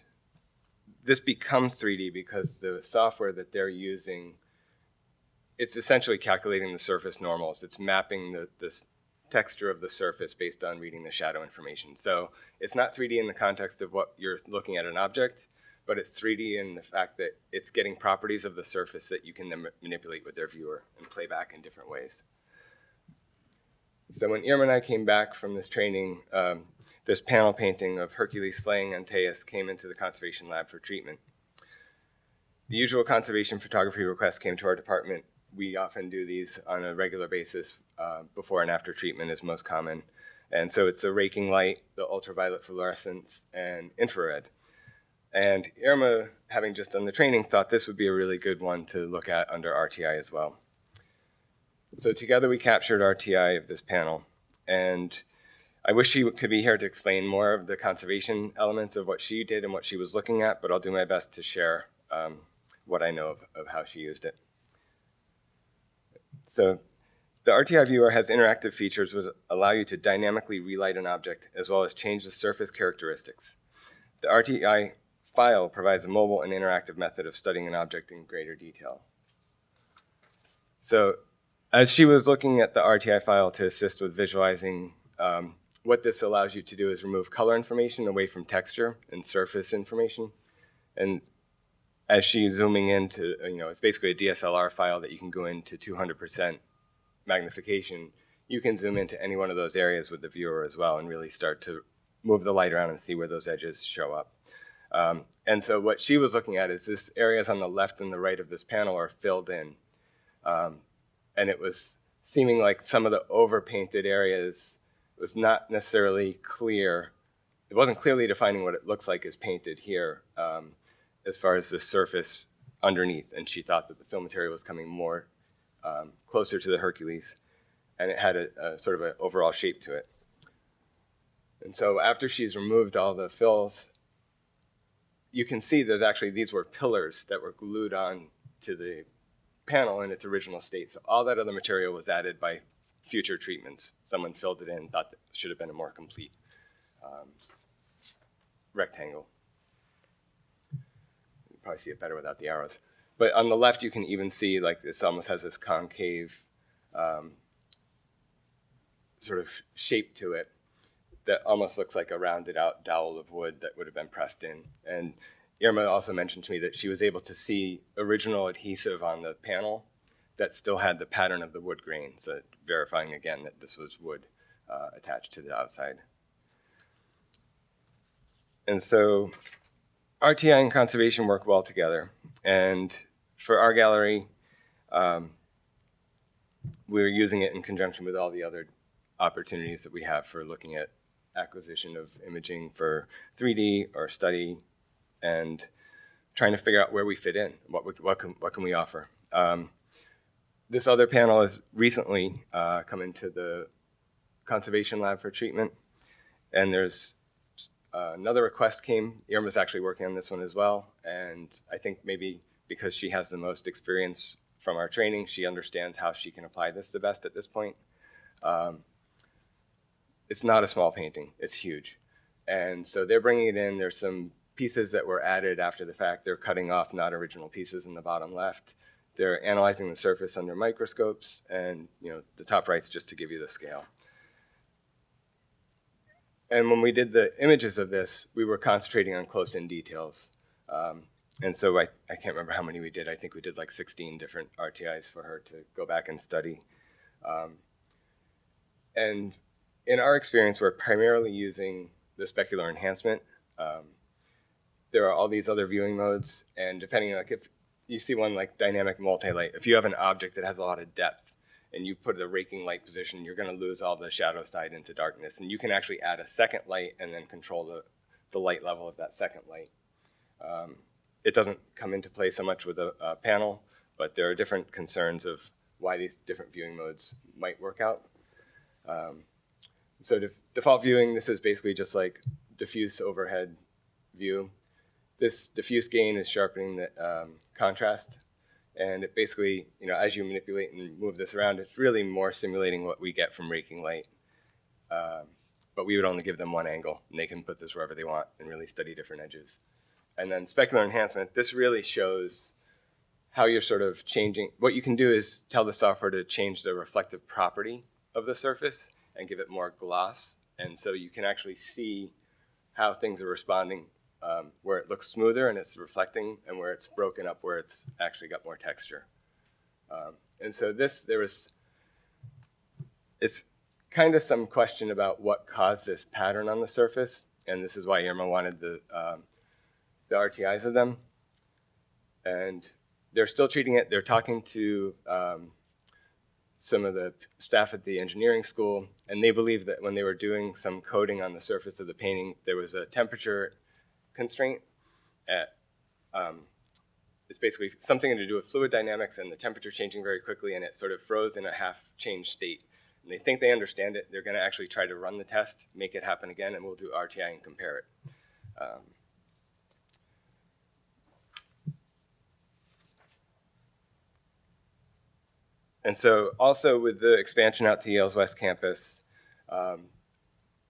this becomes 3D because the software that they're using, it's essentially calculating the surface normals. It's mapping the texture of the surface based on reading the shadow information. So it's not 3D in the context of what you're looking at an object, but it's 3D in the fact that it's getting properties of the surface that you can then manipulate with their viewer and play back in different ways. So when Irma and I came back from this training, this panel painting of Hercules slaying Antaeus came into the conservation lab for treatment. The usual conservation photography requests came to our department. We often do these on a regular basis. Before and after treatment is most common. And so it's a raking light, the ultraviolet fluorescence, and infrared. And Irma, having just done the training, thought this would be a really good one to look at under RTI as well. So together we captured RTI of this panel. And I wish she could be here to explain more of the conservation elements of what she did and what she was looking at, but I'll do my best to share what I know of how she used it. So the RTI Viewer has interactive features which allow you to dynamically relight an object as well as change the surface characteristics. The RTI file provides a mobile and interactive method of studying an object in greater detail. So as she was looking at the RTI file to assist with visualizing, what this allows you to do is remove color information away from texture and surface information. And as she's zooming into, it's basically a DSLR file that you can go into 200% magnification. You can zoom into any one of those areas with the viewer as well and really start to move the light around and see where those edges show up. And so what she was looking at is this areas on the left and the right of this panel are filled in. And it was seeming like some of the overpainted areas was not necessarily clear. It wasn't clearly defining what it looks like is painted here as far as the surface underneath. And she thought that the fill material was coming more closer to the Hercules, and it had a sort of an overall shape to it. And so after she's removed all the fills, you can see that actually these were pillars that were glued on to the panel in its original state. So all that other material was added by future treatments. Someone filled it in, thought that should have been a more complete rectangle. You can probably see it better without the arrows. But on the left, you can even see like this almost has this concave sort of shape to it that almost looks like a rounded out dowel of wood that would have been pressed in. And Irma also mentioned to me that she was able to see original adhesive on the panel that still had the pattern of the wood grain, so verifying again that this was wood attached to the outside. And so RTI and conservation work well together. And for our gallery, we're using it in conjunction with all the other opportunities that we have for looking at acquisition of imaging for 3D or study, and trying to figure out where we fit in, what can we offer. This other panel has recently come into the conservation lab for treatment, and there's another request came. Irma's actually working on this one as well, and I think maybe because she has the most experience from our training, she understands how she can apply this the best at this point. It's not a small painting, it's huge. And so they're bringing it in. There's some pieces that were added after the fact. They're cutting off not original pieces in the bottom left. They're analyzing the surface under microscopes, and the top right's just to give you the scale. And when we did the images of this, we were concentrating on close-in details. And so I can't remember how many we did. I think we did like 16 different RTIs for her to go back and study. And in our experience, we're primarily using the Specular Enhancement. There are all these other viewing modes, and depending on, like, if you see one like dynamic multi-light, if you have an object that has a lot of depth and you put a raking light position, you're going to lose all the shadow side into darkness. And you can actually add a second light and then control the light level of that second light. It doesn't come into play so much with a panel, but there are different concerns of why these different viewing modes might work out. So default viewing, this is basically just like diffuse overhead view. This diffuse gain is sharpening the contrast. And it basically, as you manipulate and move this around, it's really more simulating what we get from raking light. But we would only give them one angle, and they can put this wherever they want and really study different edges. And then specular enhancement, this really shows how you're sort of changing. What you can do is tell the software to change the reflective property of the surface and give it more gloss. And so you can actually see how things are responding, where it looks smoother and it's reflecting, and where it's broken up, where it's actually got more texture. And so it's kind of some question about what caused this pattern on the surface. And this is why Irma wanted the RTIs of them. And they're still treating it. They're talking to some of the staff at the engineering school, and they believe that when they were doing some coating on the surface of the painting, there was a temperature constraint it's basically something to do with fluid dynamics and the temperature changing very quickly, and it sort of froze in a half-changed state. And they think they understand it. They're going to actually try to run the test, make it happen again, and we'll do RTI and compare it. And so also with the expansion out to Yale's West Campus,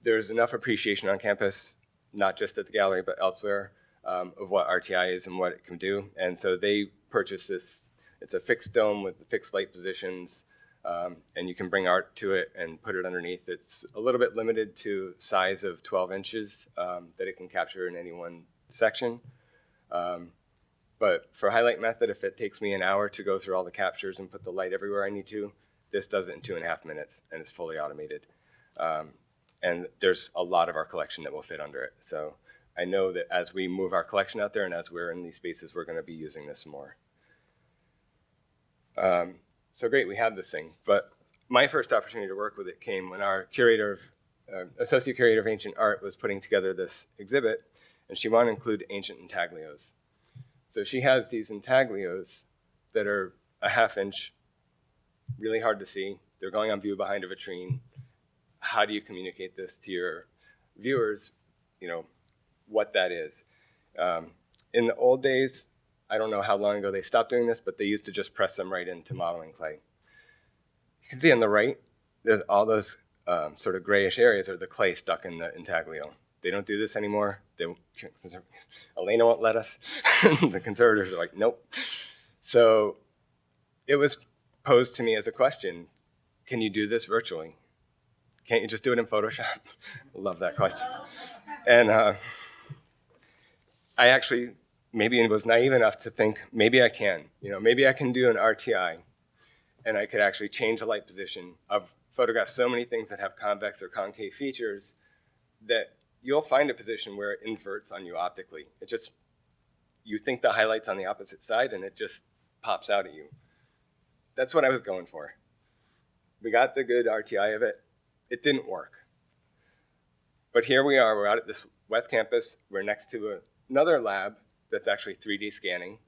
there's enough appreciation on campus, not just at the gallery, but elsewhere, of what RTI is and what it can do. And so they purchased this. It's a fixed dome with fixed light positions. And you can bring art to it and put it underneath. It's a little bit limited to size of 12 inches that it can capture in any one section. But for highlight method, if it takes me an hour to go through all the captures and put the light everywhere I need to, this does it in 2.5 minutes, and it's fully automated. And there's a lot of our collection that will fit under it. So I know that as we move our collection out there and as we're in these spaces, we're going to be using this more. So great, we have this thing. But my first opportunity to work with it came when our associate curator of ancient art was putting together this exhibit, and she wanted to include ancient intaglios. So she has these intaglios that are a 1/2 inch, really hard to see. They're going on view behind a vitrine. How do you communicate this to your viewers, what that is? In the old days, I don't know how long ago they stopped doing this, but they used to just press them right into modeling clay. You can see on the right, there's all those sort of grayish areas are the clay stuck in the intaglio. They don't do this anymore. Elena won't let us. The conservators are like, nope. So it was posed to me as a question, can you do this virtually? Can't you just do it in Photoshop? Love that question. And I actually maybe was naive enough to think, maybe I can. Maybe I can do an RTI, and I could actually change the light position. I've photographed so many things that have convex or concave features that you'll find a position where it inverts on you optically. You think the highlight's on the opposite side, and it just pops out at you. That's what I was going for. We got the good RTI of it. It didn't work. But here we are. We're out at this West Campus. We're next to another lab that's actually 3D scanning.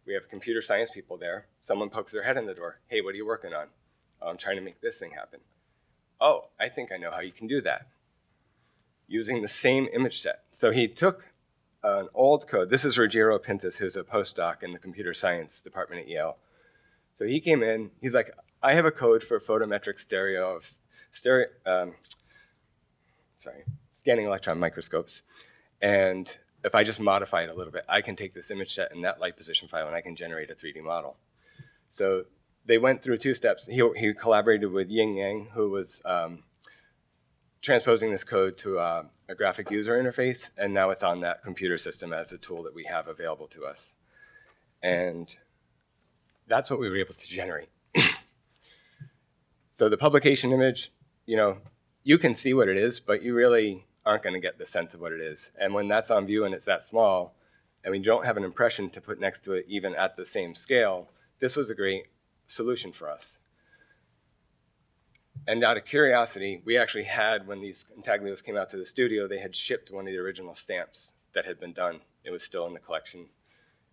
We have computer science people there. Someone pokes their head in the door. Hey, what are you working on? Oh, I'm trying to make this thing happen. Oh, I think I know how you can do that. Using the same image set. So he took an old code. This is Ruggiero Pintus, who's a postdoc in the computer science department at Yale. So he came in. He's like, I have a code for photometric scanning electron microscopes. And if I just modify it a little bit, I can take this image set and that light position file, and I can generate a 3D model. So they went through 2 steps. He collaborated with Ying Yang, who was transposing this code to a graphic user interface, and now it's on that computer system as a tool that we have available to us. And that's what we were able to generate. So the publication image, you can see what it is, but you really aren't going to get the sense of what it is. And when that's on view and it's that small, and we don't have an impression to put next to it even at the same scale, this was a great solution for us. And out of curiosity, we actually had, when these intaglios came out to the studio, they had shipped one of the original stamps that had been done. It was still in the collection.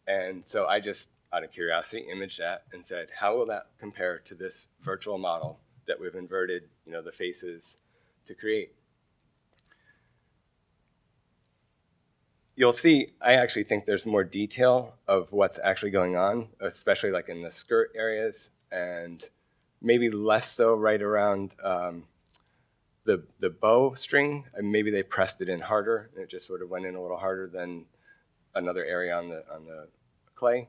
And so I just, out of curiosity, imaged that and said, how will that compare to this virtual model that we've inverted, the faces to create? You'll see, I actually think there's more detail of what's actually going on, especially like in the skirt areas, and maybe less so right around the bow string. And maybe they pressed it in harder, and it just sort of went in a little harder than another area on the clay.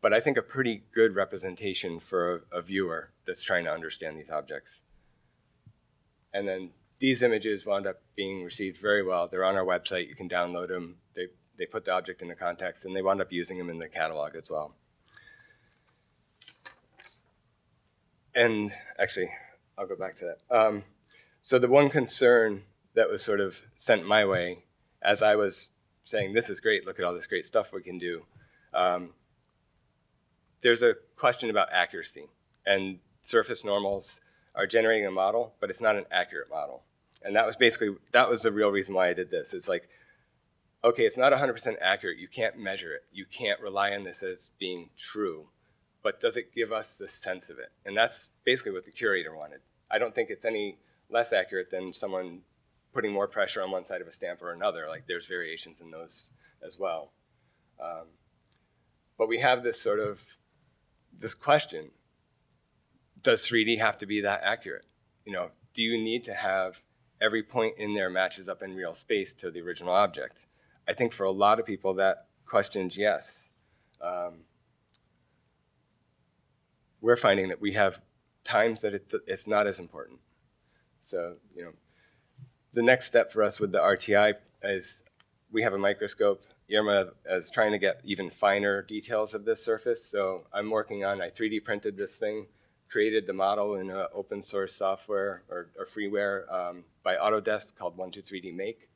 But I think a pretty good representation for a viewer that's trying to understand these objects. And then these images wound up being received very well. They're on our website. You can download them. They put the object into context, and they wound up using them in the catalog as well. And actually, I'll go back to that. So the one concern that was sort of sent my way as I was saying, this is great, look at all this great stuff we can do, there's a question about accuracy. And surface normals are generating a model, but it's not an accurate model. And that was the real reason why I did this. It's like, okay, it's not 100% accurate. You can't measure it. You can't rely on this as being true. But does it give us the sense of it? And that's basically what the curator wanted. I don't think it's any less accurate than someone putting more pressure on one side of a stamp or another. Like, there's variations in those as well. But we have this question, does 3D have to be that accurate? Do you need to have every point in there matches up in real space to the original object? I think for a lot of people that question's yes. we're finding that we have times that it's not as important. So, the next step for us with the RTI is we have a microscope. Irma is trying to get even finer details of this surface. So I'm working on, I 3D printed this thing, created the model in an open source software or freeware by Autodesk called 123D Make.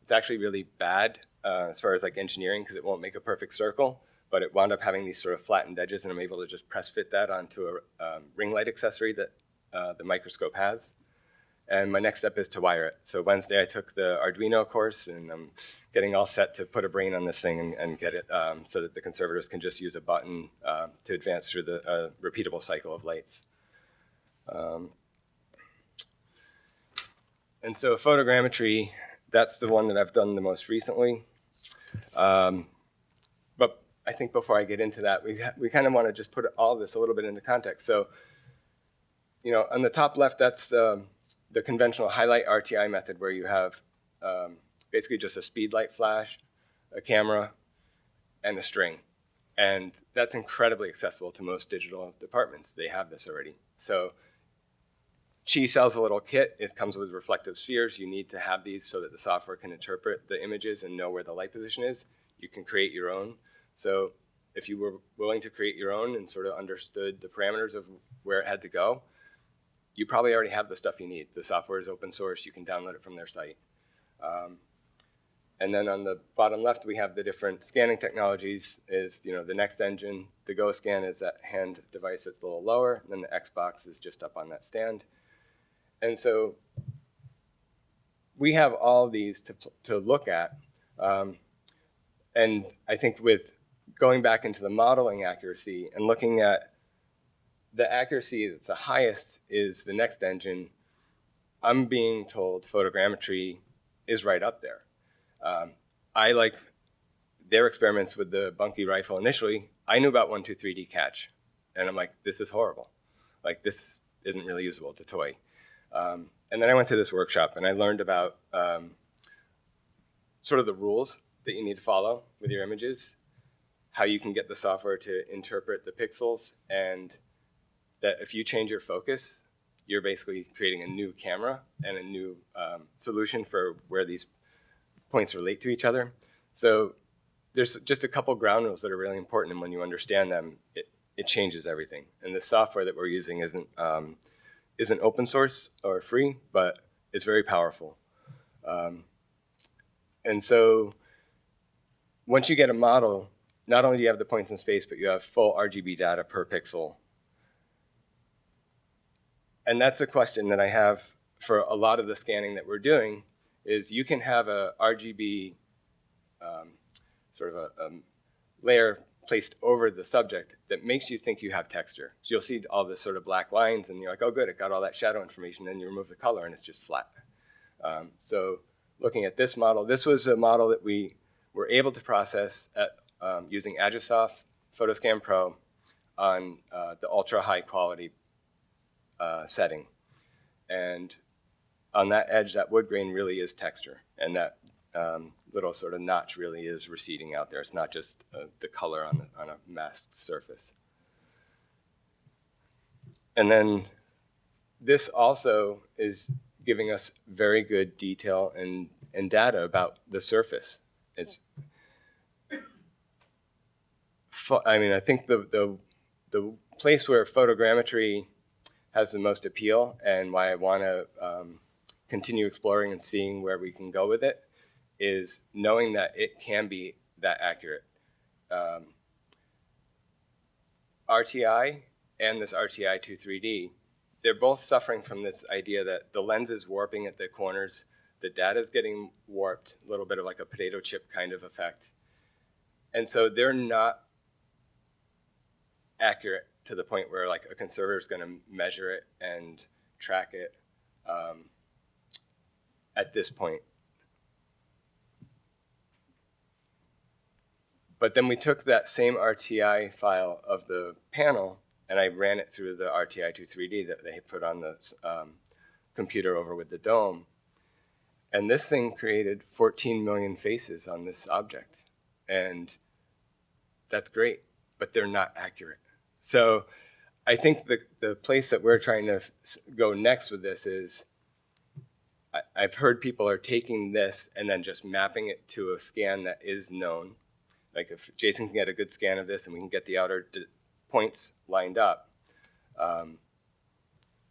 It's actually really bad as far as like engineering because it won't make a perfect circle, but it wound up having these sort of flattened edges, and I'm able to just press fit that onto a ring light accessory that the microscope has. And my next step is to wire it. So Wednesday I took the Arduino course, and I'm getting all set to put a brain on this thing and get it so that the conservators can just use a button to advance through the repeatable cycle of lights. And so photogrammetry, that's the one that I've done the most recently. But I think before I get into that, we kind of want to just put all of this a little bit into context. So, on the top left, that's the conventional highlight RTI method, where you have basically just a speed light flash, a camera, and a string. And that's incredibly accessible to most digital departments. They have this already. So she sells a little kit. It comes with reflective spheres. You need to have these so that the software can interpret the images and know where the light position is. You can create your own. So if you were willing to create your own and sort of understood the parameters of where it had to go, you probably already have the stuff you need. The software is open source. You can download it from their site. And then on the bottom left, we have the different scanning technologies. Is the Next Engine. The Go Scan is that hand device that's a little lower. And then the Xbox is just up on that stand. And so we have all these to look at. And I think with going back into the modeling accuracy and looking at the accuracy that's the highest is the Next Engine, I'm being told photogrammetry is right up there. I like their experiments with the Bunkie rifle initially. I knew about 123D catch, and I'm like, this is horrible. Like, this isn't really usable. It's a toy. And then I went to this workshop, and I learned about sort of the rules that you need to follow with your images, how you can get the software to interpret the pixels, and that if you change your focus, you're basically creating a new camera and a new solution for where these points relate to each other. So there's just a couple ground rules that are really important, and when you understand them, it changes everything. And the software that we're using isn't open source or free, but it's very powerful. And so once you get a model, not only do you have the points in space, but you have full RGB data per pixel. And that's a question that I have for a lot of the scanning that we're doing, is you can have a RGB sort of a layer placed over the subject that makes you think you have texture. So you'll see all this sort of black lines, and you're like, oh good, it got all that shadow information, then you remove the color and it's just flat. So looking at this model, this was a model that we were able to process at, using Agisoft Photoscan Pro on the ultra high quality setting. And on that edge, that wood grain really is texture, and that little sort of notch really is receding out there. It's not just the color on a masked surface. And then this also is giving us very good detail and data about the surface. I think the place where photogrammetry has the most appeal, and why I want to continue exploring and seeing where we can go with it, is knowing that it can be that accurate. RTI and this RTI 2.3D, they're both suffering from this idea that the lens is warping at the corners, the data is getting warped, a little bit of like a potato chip kind of effect. And so they're not accurate to the point where like a conservator is going to measure it and track it at this point. But then we took that same RTI file of the panel, and I ran it through the RTI 2.3D that they put on the computer over with the dome. And this thing created 14 million faces on this object. And that's great, but they're not accurate. So I think the place that we're trying to go next with this is, I've heard people are taking this and then just mapping it to a scan that is known. Like if Jason can get a good scan of this and we can get the outer points lined up,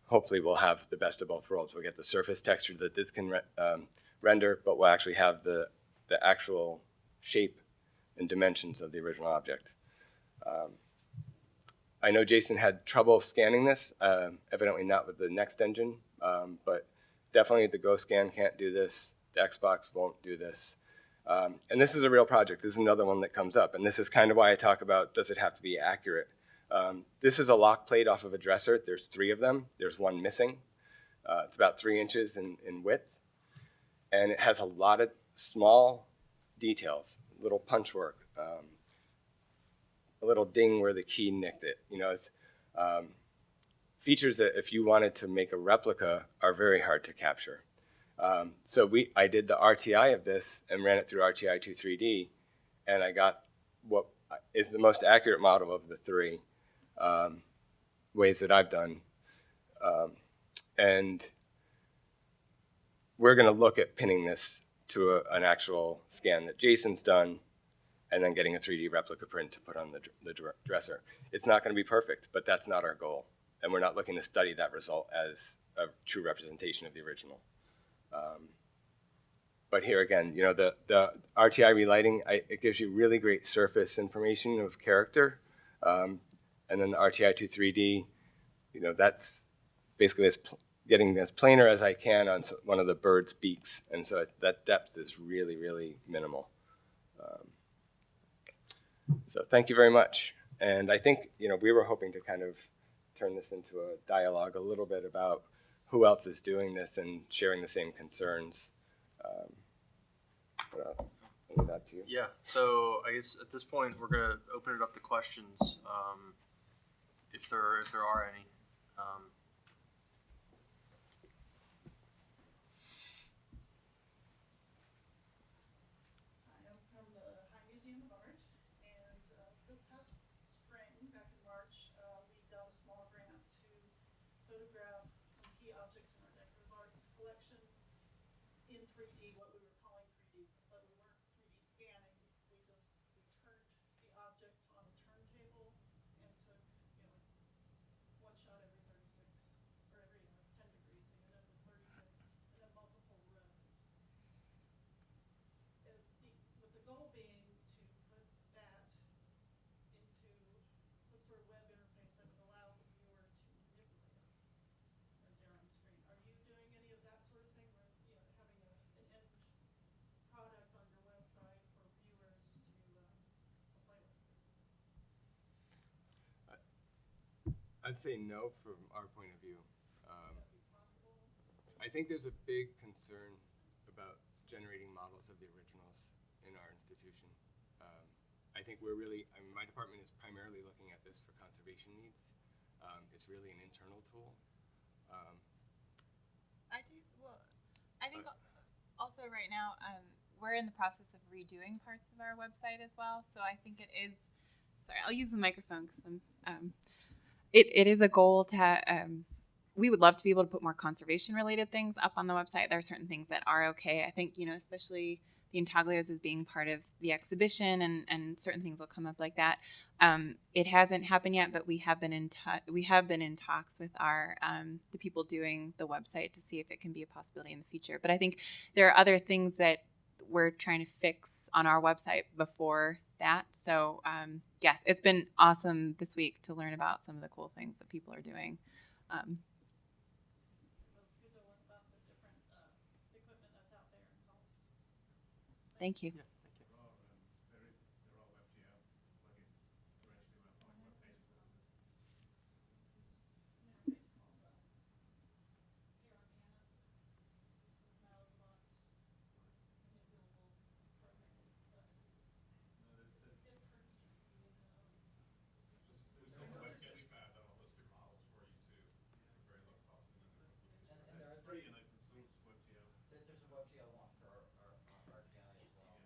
hopefully we'll have the best of both worlds. We'll get the surface texture that this can render, but we'll actually have the actual shape and dimensions of the original object. I know Jason had trouble scanning this, evidently not with the Next engine, but definitely the Go Scan can't do this. The Xbox won't do this. And this is a real project. This is another one that comes up. And this is kind of why I talk about, does it have to be accurate? This is a lock plate off of a dresser. There's 3 of them. There's one missing. It's about 3 inches in width. And it has a lot of small details, little punch work, a little ding where the key nicked it. You know, it's features that if you wanted to make a replica are very hard to capture. So I did the RTI of this and ran it through RTI 2.3D, and I got what is the most accurate model of the 3 ways that I've done. And we're going to look at pinning this to an actual scan that Jason's done, and then getting a 3D replica print to put on the dresser. It's not going to be perfect, but that's not our goal. And we're not looking to study that result as a true representation of the original. But here again, you know, the RTI relighting, it gives you really great surface information of character. And then the RTI 2.3D, you know, that's basically getting as planar as I can on one of the bird's beaks. And so that depth is really, really minimal. So thank you very much. And I think, you know, we were hoping to kind of turn this into a dialogue a little bit about who else is doing this and sharing the same concerns. I'll leave that to you. Yeah, so I guess at this point we're going to open it up to questions, if there are any. Photograph some key objects in our decorative arts collection in 3D, what we were calling 3D, but we weren't 3D scanning. We turned the object on a turntable and took, you know, one shot every 36 or every 10 degrees, so you ended up with 36, and then multiple rows. With the goal being to put that into some sort of web interface that would allow the viewer to manipulate it right there on screen. Are you doing any of that sort of thing, where, you know, having an end product on your website for viewers to play with? I'd say no from our point of view. I think there's a big concern about generating models of the originals in our institution. I think we're really, I mean, my department is primarily looking at this for conservation needs. It's really an internal tool. I think also right now, we're in the process of redoing parts of our website as well. So I think it is, sorry, I'll use the microphone because it is a goal to, we would love to be able to put more conservation related things up on the website. There are certain things that are okay. I think, you know, especially the intaglios as being part of the exhibition, and certain things will come up like that. It hasn't happened yet, but we have been in talks with our the people doing the website to see if it can be a possibility in the future. But I think there are other things that we're trying to fix on our website before that. So yes, it's been awesome this week to learn about some of the cool things that people are doing. Thank you. Yeah. There's a WebGL one for our RTI as well.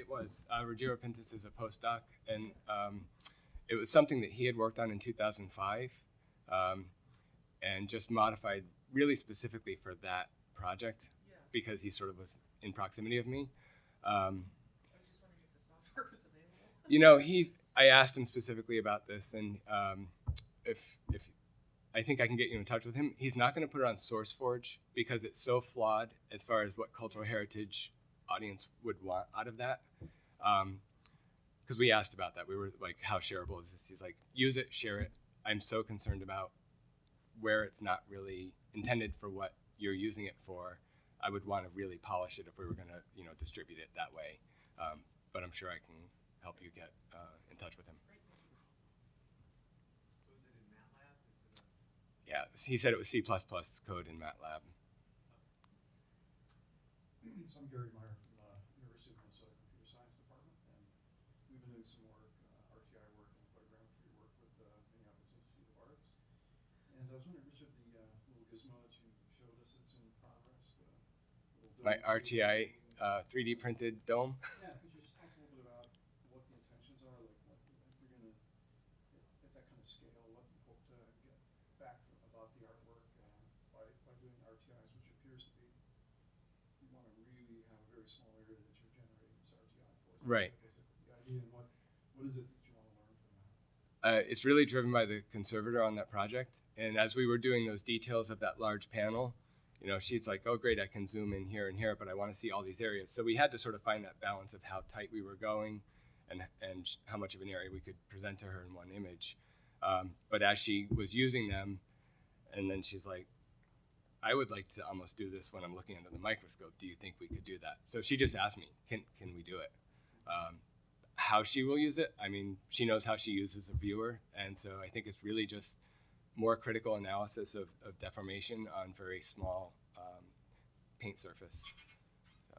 It was. Ruggiero Pintus is a postdoc, and it was something that he had worked on in 2005 and just modified really specifically for that project because he sort of was in proximity of me. I was just wondering if the software was available. I asked him specifically about this, and if I think I can get you in touch with him. He's not going to put it on SourceForge because it's so flawed as far as what cultural heritage audience would want out of that. Because we asked about that. We were like, how shareable is this? He's like, use it, share it. I'm so concerned about where it's not really intended for what you're using it for. I would want to really polish it if we were going to, distribute it that way. But I'm sure I can help you get in touch with him. Yeah, he said it was C++ code in MATLAB. So I'm Gary Meyer from the University of Minnesota Computer Science Department, and we've been doing some more RTI work and photogrammetry work with Minneapolis Institute of Arts. And I was wondering, Richard, the little gizmo that you showed us that's in progress, the little dome. My RTI 3D printed dome. Yeah, could you just tell us a little bit about what the intentions are, like if you're going to, at that kind of scale, what you hope to get back about the artwork by doing RTIs, which appears to be, you want to really have a very small area that you're generating this RTI for. So Right. The idea and what is it that you want to learn from that? It's really driven by the Conservator on that project. And as we were doing those details of that large panel, she's like, oh, great, I can zoom in here and here, but I want to see all these areas. So we had to sort of find that balance of how tight we were going and how much of an area we could present to her in one image. But as she was using them, and then she's like, I would like to almost do this when I'm looking under the microscope. Do you think we could do that? So she just asked me, can we do it? How she will use it, I mean, she knows how she uses a viewer. And so I think it's really just more critical analysis of deformation on very small paint surface. So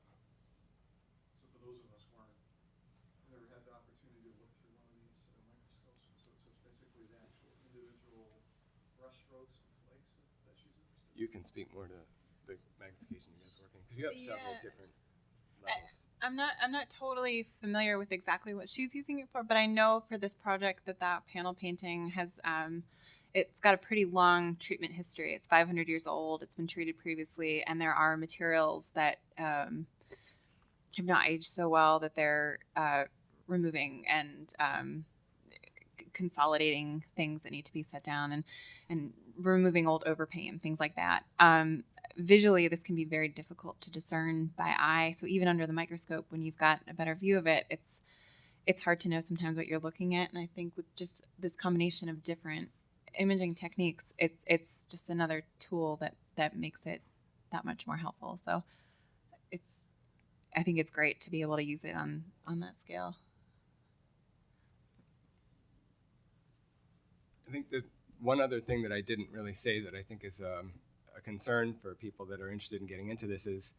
for those of us who never had the opportunity to look through one of these microscopes, so it's basically the actual individual brush strokes and flakes that she's interested in. You can speak more to the magnification you guys are working, because you have several different levels. I'm not totally familiar with exactly what she's using it for, but I know for this project that panel painting has it's got a pretty long treatment history. It's 500 years old. It's been treated previously, and there are materials that have not aged so well that they're removing and consolidating things that need to be set down and removing old overpaint and things like that. Visually, this can be very difficult to discern by eye. So even under the microscope, when you've got a better view of it, it's hard to know sometimes what you're looking at. And I think with just this combination of different imaging techniques, it's just another tool that makes it that much more helpful. So I think it's great to be able to use it on that scale. I think that one other thing that I didn't really say that I think is a concern for people that are interested in getting into this is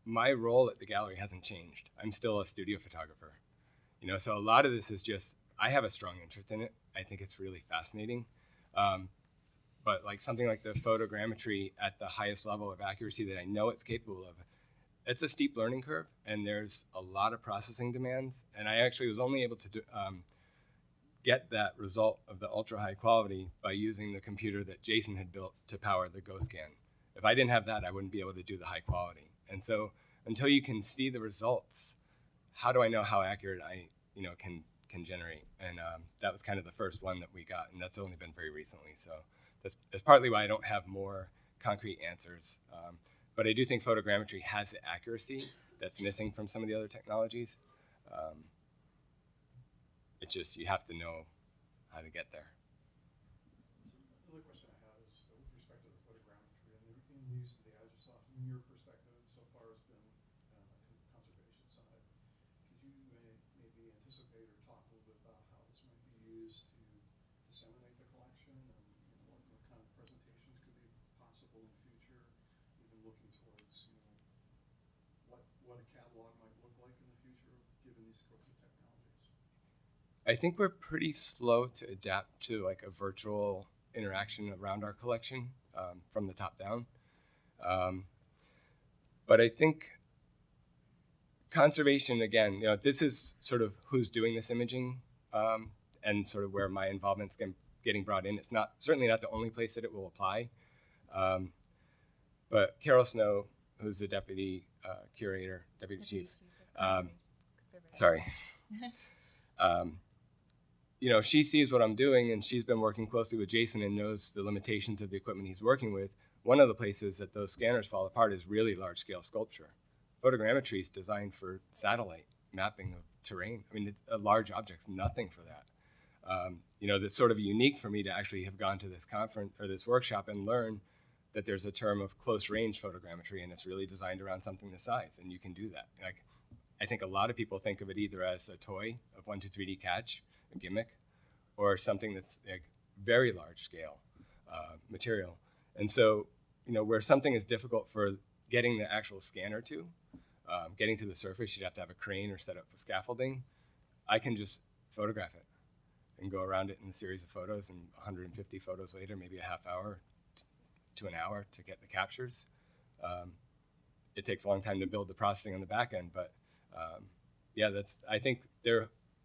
my role at the gallery hasn't changed. I'm still a studio photographer. So a lot of this is just, I have a strong interest in it. I think it's really fascinating. But like something like the photogrammetry at the highest level of accuracy that I know it's capable of, it's a steep learning curve, and there's a lot of processing demands. And I actually was only able to get that result of the ultra high quality by using the computer that Jason had built to power the Go Scan. If I didn't have that, I wouldn't be able to do the high quality. And so until you can see the results, how do I know how accurate I can generate? And that was kind of the first one that we got, and that's only been very recently. So that's partly why I don't have more concrete answers. But I do think photogrammetry has the accuracy that's missing from some of the other technologies. It's just, you have to know how to get there. So another question I have is with respect to the photogrammetry and the use of the Adhesive, from your perspective, so far has been on the conservation side. Could you maybe anticipate or talk a little bit about how this might be used to disseminate the collection, and what kind of presentations could be possible in the future, even looking towards what a catalog might look like in the future, given these sorts of technologies? I think we're pretty slow to adapt to like a virtual interaction around our collection from the top down. But I think conservation, again, this is sort of who's doing this imaging, and sort of where my involvement's getting brought in. It's certainly not the only place that it will apply. But Carol Snow, who's the deputy curator, deputy chief, sorry. She sees what I'm doing, and she's been working closely with Jason and knows the limitations of the equipment he's working with. One of the places that those scanners fall apart is really large-scale sculpture. Photogrammetry is designed for satellite mapping of terrain. I mean, large objects, nothing for that. That's sort of unique for me to actually have gone to this conference or this workshop and learn that there's a term of close-range photogrammetry, and it's really designed around something this size, and you can do that. I think a lot of people think of it either as a toy of 1-2-3D catch, a gimmick, or something that's very large-scale material. And so, where something is difficult for getting the actual scanner to, getting to the surface, you'd have to have a crane or set up scaffolding. I can just photograph it and go around it in a series of photos, and 150 photos later, maybe a half hour to an hour to get the captures. It takes a long time to build the processing on the back end, but I think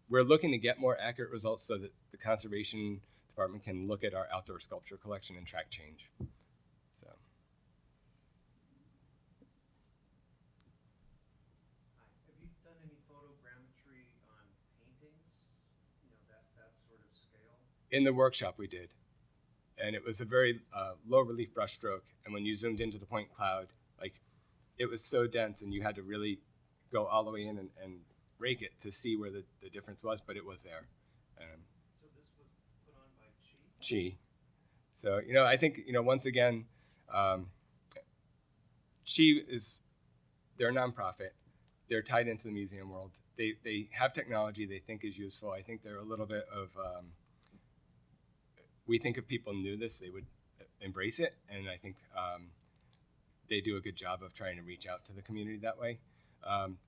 we're looking to get more accurate results so that the conservation department can look at our outdoor sculpture collection and track change. So. Have you done any photogrammetry on paintings? That sort of scale? In the workshop we did. And it was a very low relief brushstroke. And when you zoomed into the point cloud, it was so dense, and you had to really go all the way in and rake it to see where the difference was, but it was there. So this was put on by Chi? Chi. So, I think, once again, they're a nonprofit. They're tied into the museum world. They have technology they think is useful. I think they're a little bit of, we think if people knew this, they would embrace it. And I think they do a good job of trying to reach out to the community that way.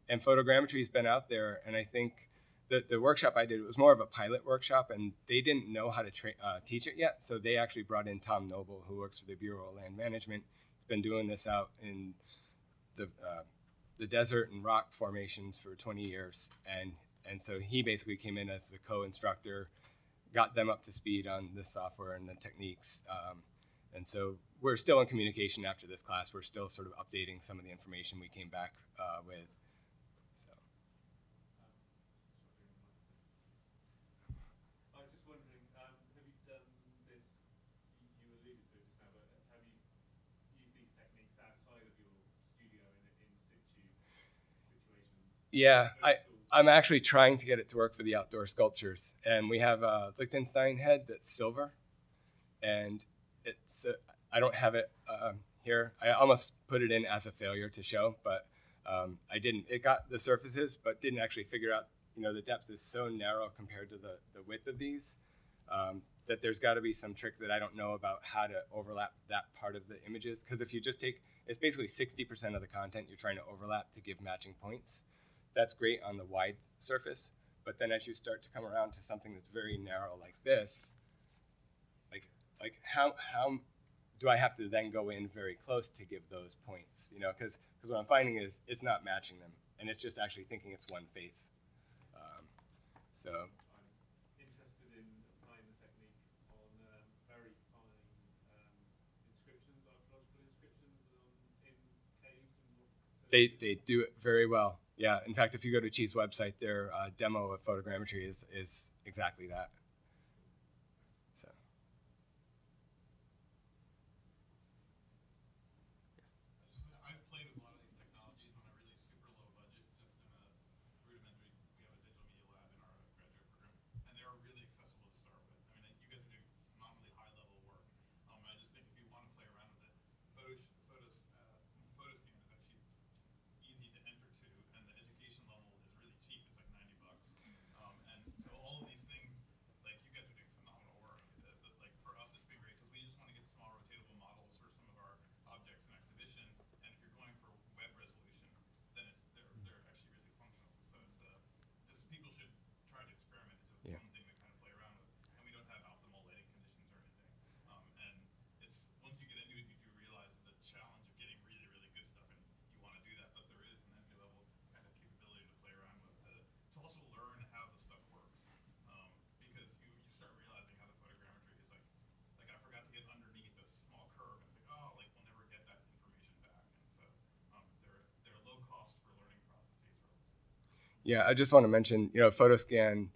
And photogrammetry has been out there, and I think the workshop I did, it was more of a pilot workshop, and they didn't know how to teach it yet, so they actually brought in Tom Noble, who works for the Bureau of Land Management. He's been doing this out in the desert and rock formations for 20 years, and so he basically came in as the co-instructor, got them up to speed on the software and the techniques, and so we're still in communication after this class. We're still sort of updating some of the information we came back with. So. I was just wondering, have you done this, you alluded to it just now, but have you used these techniques outside of your studio in situ situations? Yeah, I'm actually trying to get it to work for the outdoor sculptures. And we have a Liechtenstein head that's silver, and it's I don't have it here. I almost put it in as a failure to show, but I didn't. It got the surfaces, but didn't actually figure out, the depth is so narrow compared to the width of these, that there's got to be some trick that I don't know about how to overlap that part of the images. Because if you just it's basically 60% of the content you're trying to overlap to give matching points. That's great on the wide surface, but then as you start to come around to something that's very narrow like this, like how do I have to then go in very close to give those points? Because what I'm finding is it's not matching them, and it's just actually thinking it's one face. So. I'm interested in applying the technique on very fine inscriptions, archaeological inscriptions in caves and. They do it very well. Yeah. In fact, if you go to Chi's website, their demo of photogrammetry is exactly that. So. I've played with a lot of these technologies on a really super low budget, just in a rudimentary. We have a digital media lab in our graduate program, and they are really accessible to start with. I mean, you guys are doing phenomenally high level work. I just think if you want to play around with it, photo scan is actually easy to enter to, and the education level is really cheap. It's like $90. And so all of these things, Yeah, I just want to mention, PhotoScan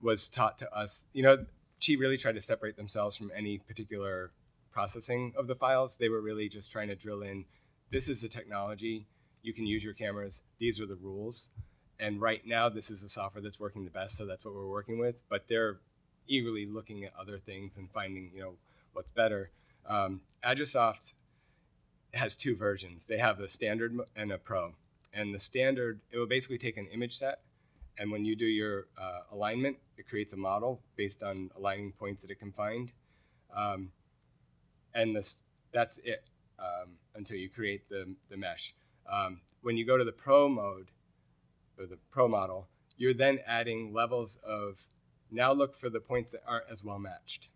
was taught to us. Qi really tried to separate themselves from any particular processing of the files. They were really just trying to drill in, this is the technology, you can use your cameras, these are the rules. And right now, this is the software that's working the best, so that's what we're working with. But they're eagerly looking at other things and finding, what's better. Agisoft has two versions. They have a standard and a pro. And the standard, it will basically take an image set, and when you do your alignment, it creates a model based on aligning points that it can find. And that's it until you create the mesh. When you go to the pro mode, or the pro model, you're then adding levels of, now look for the points that aren't as well matched,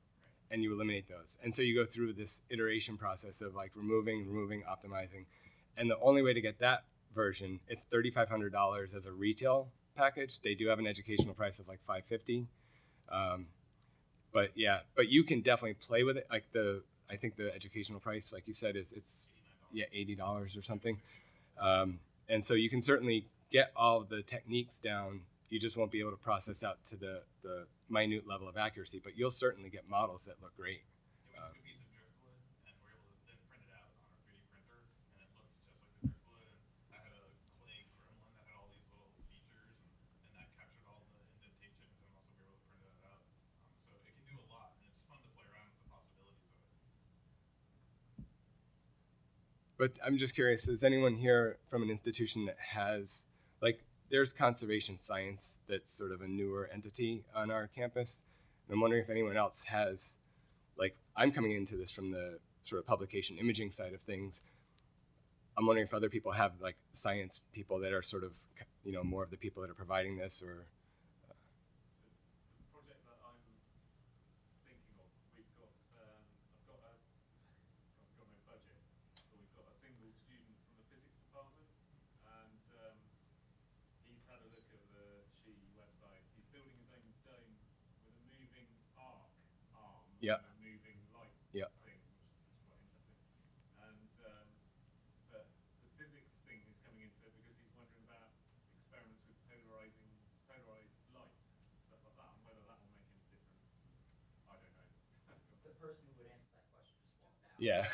and you eliminate those. And so you go through this iteration process of like removing, optimizing. And the only way to get that version, it's $3,500 as a retail package. They do have an educational price of like $550. But you can definitely play with it. Like I think the educational price, like you said, it's $80 or something. And so you can certainly get all the techniques down. You just won't be able to process out to the minute level of accuracy, but you'll certainly get models that look great. We took a piece of driftwood and we're able to then print it out on our 3D printer, and it looks just like the driftwood. And I had a clay gremlin that had all these little features, and that captured all the indentations, and also we were able to print that out. So it can do a lot, and it's fun to play around with the possibilities of it. But I'm just curious, is anyone here from an institution that has, like, there's conservation science that's sort of a newer entity on our campus. And I'm wondering if anyone else has, like, I'm coming into this from the sort of publication imaging side of things. I'm wondering if other people have, like, science people that are sort of, more of the people that are providing this, or... The project that I'm thinking of, we've got, I've got no budget, but we've got a single student from the physics department, and he's had a look at the Qi website. He's building his own dome with a moving arm Yeah. and a moving light Yeah. thing, which is quite interesting. And but the physics thing is coming into it because he's wondering about experiments with polarized light and stuff like that, and whether that will make any difference. I don't know. The person who would answer that question just walked out. Yeah.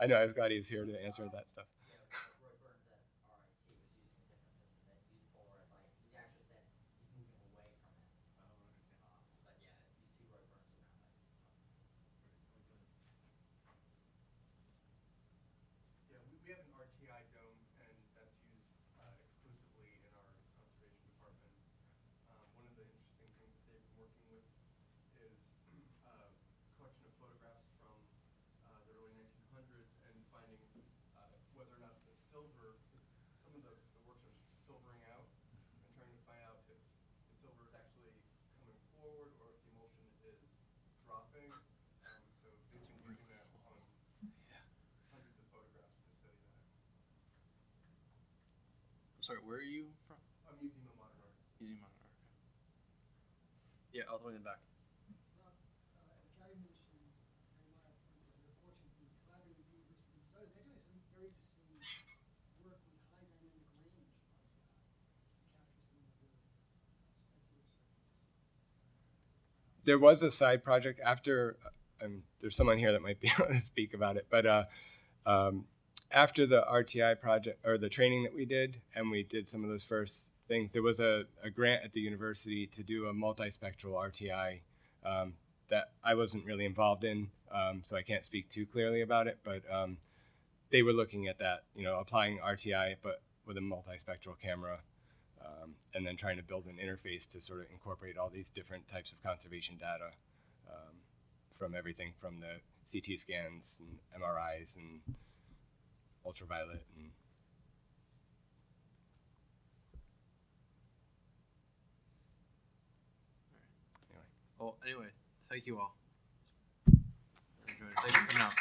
I know, I was glad he was here to answer that stuff. Roy Burns at RIT was using a different system that used polarized light. He actually said he's moving away from it. But yeah, you see Roy Burns around that. Yeah, we have an RTI dome, and that's used exclusively in our conservation department. One of the interesting things that they've been working with is a collection of photographs from the early 1900s and finding whether or not the silver, some of the works are silvering out, and trying to find out if the silver is actually coming forward or if the emulsion is dropping. So they've been using that on hundreds of photographs to study that. I'm sorry, where are you from? Museum of Modern Art. Museum of Art. Yeah, all the way in the back. Well, as Gary mentioned, and Mark, you're fortunate to be collaborating with the University of Minnesota. They're doing some very interesting work with high dynamic range RTI to capture some of the specular circuits. There was a side project after, there's someone here that might be able to speak about it, but after the RTI project, or the training that we did, and we did some of those first things, there was a grant at the university to do a multispectral RTI that I wasn't really involved in, so I can't speak too clearly about it, but they were looking at that, applying RTI, but with a multispectral camera, and then trying to build an interface to sort of incorporate all these different types of conservation data, from everything from the CT scans and MRIs and ultraviolet and Well, anyway, thank you all. Thank you for coming out.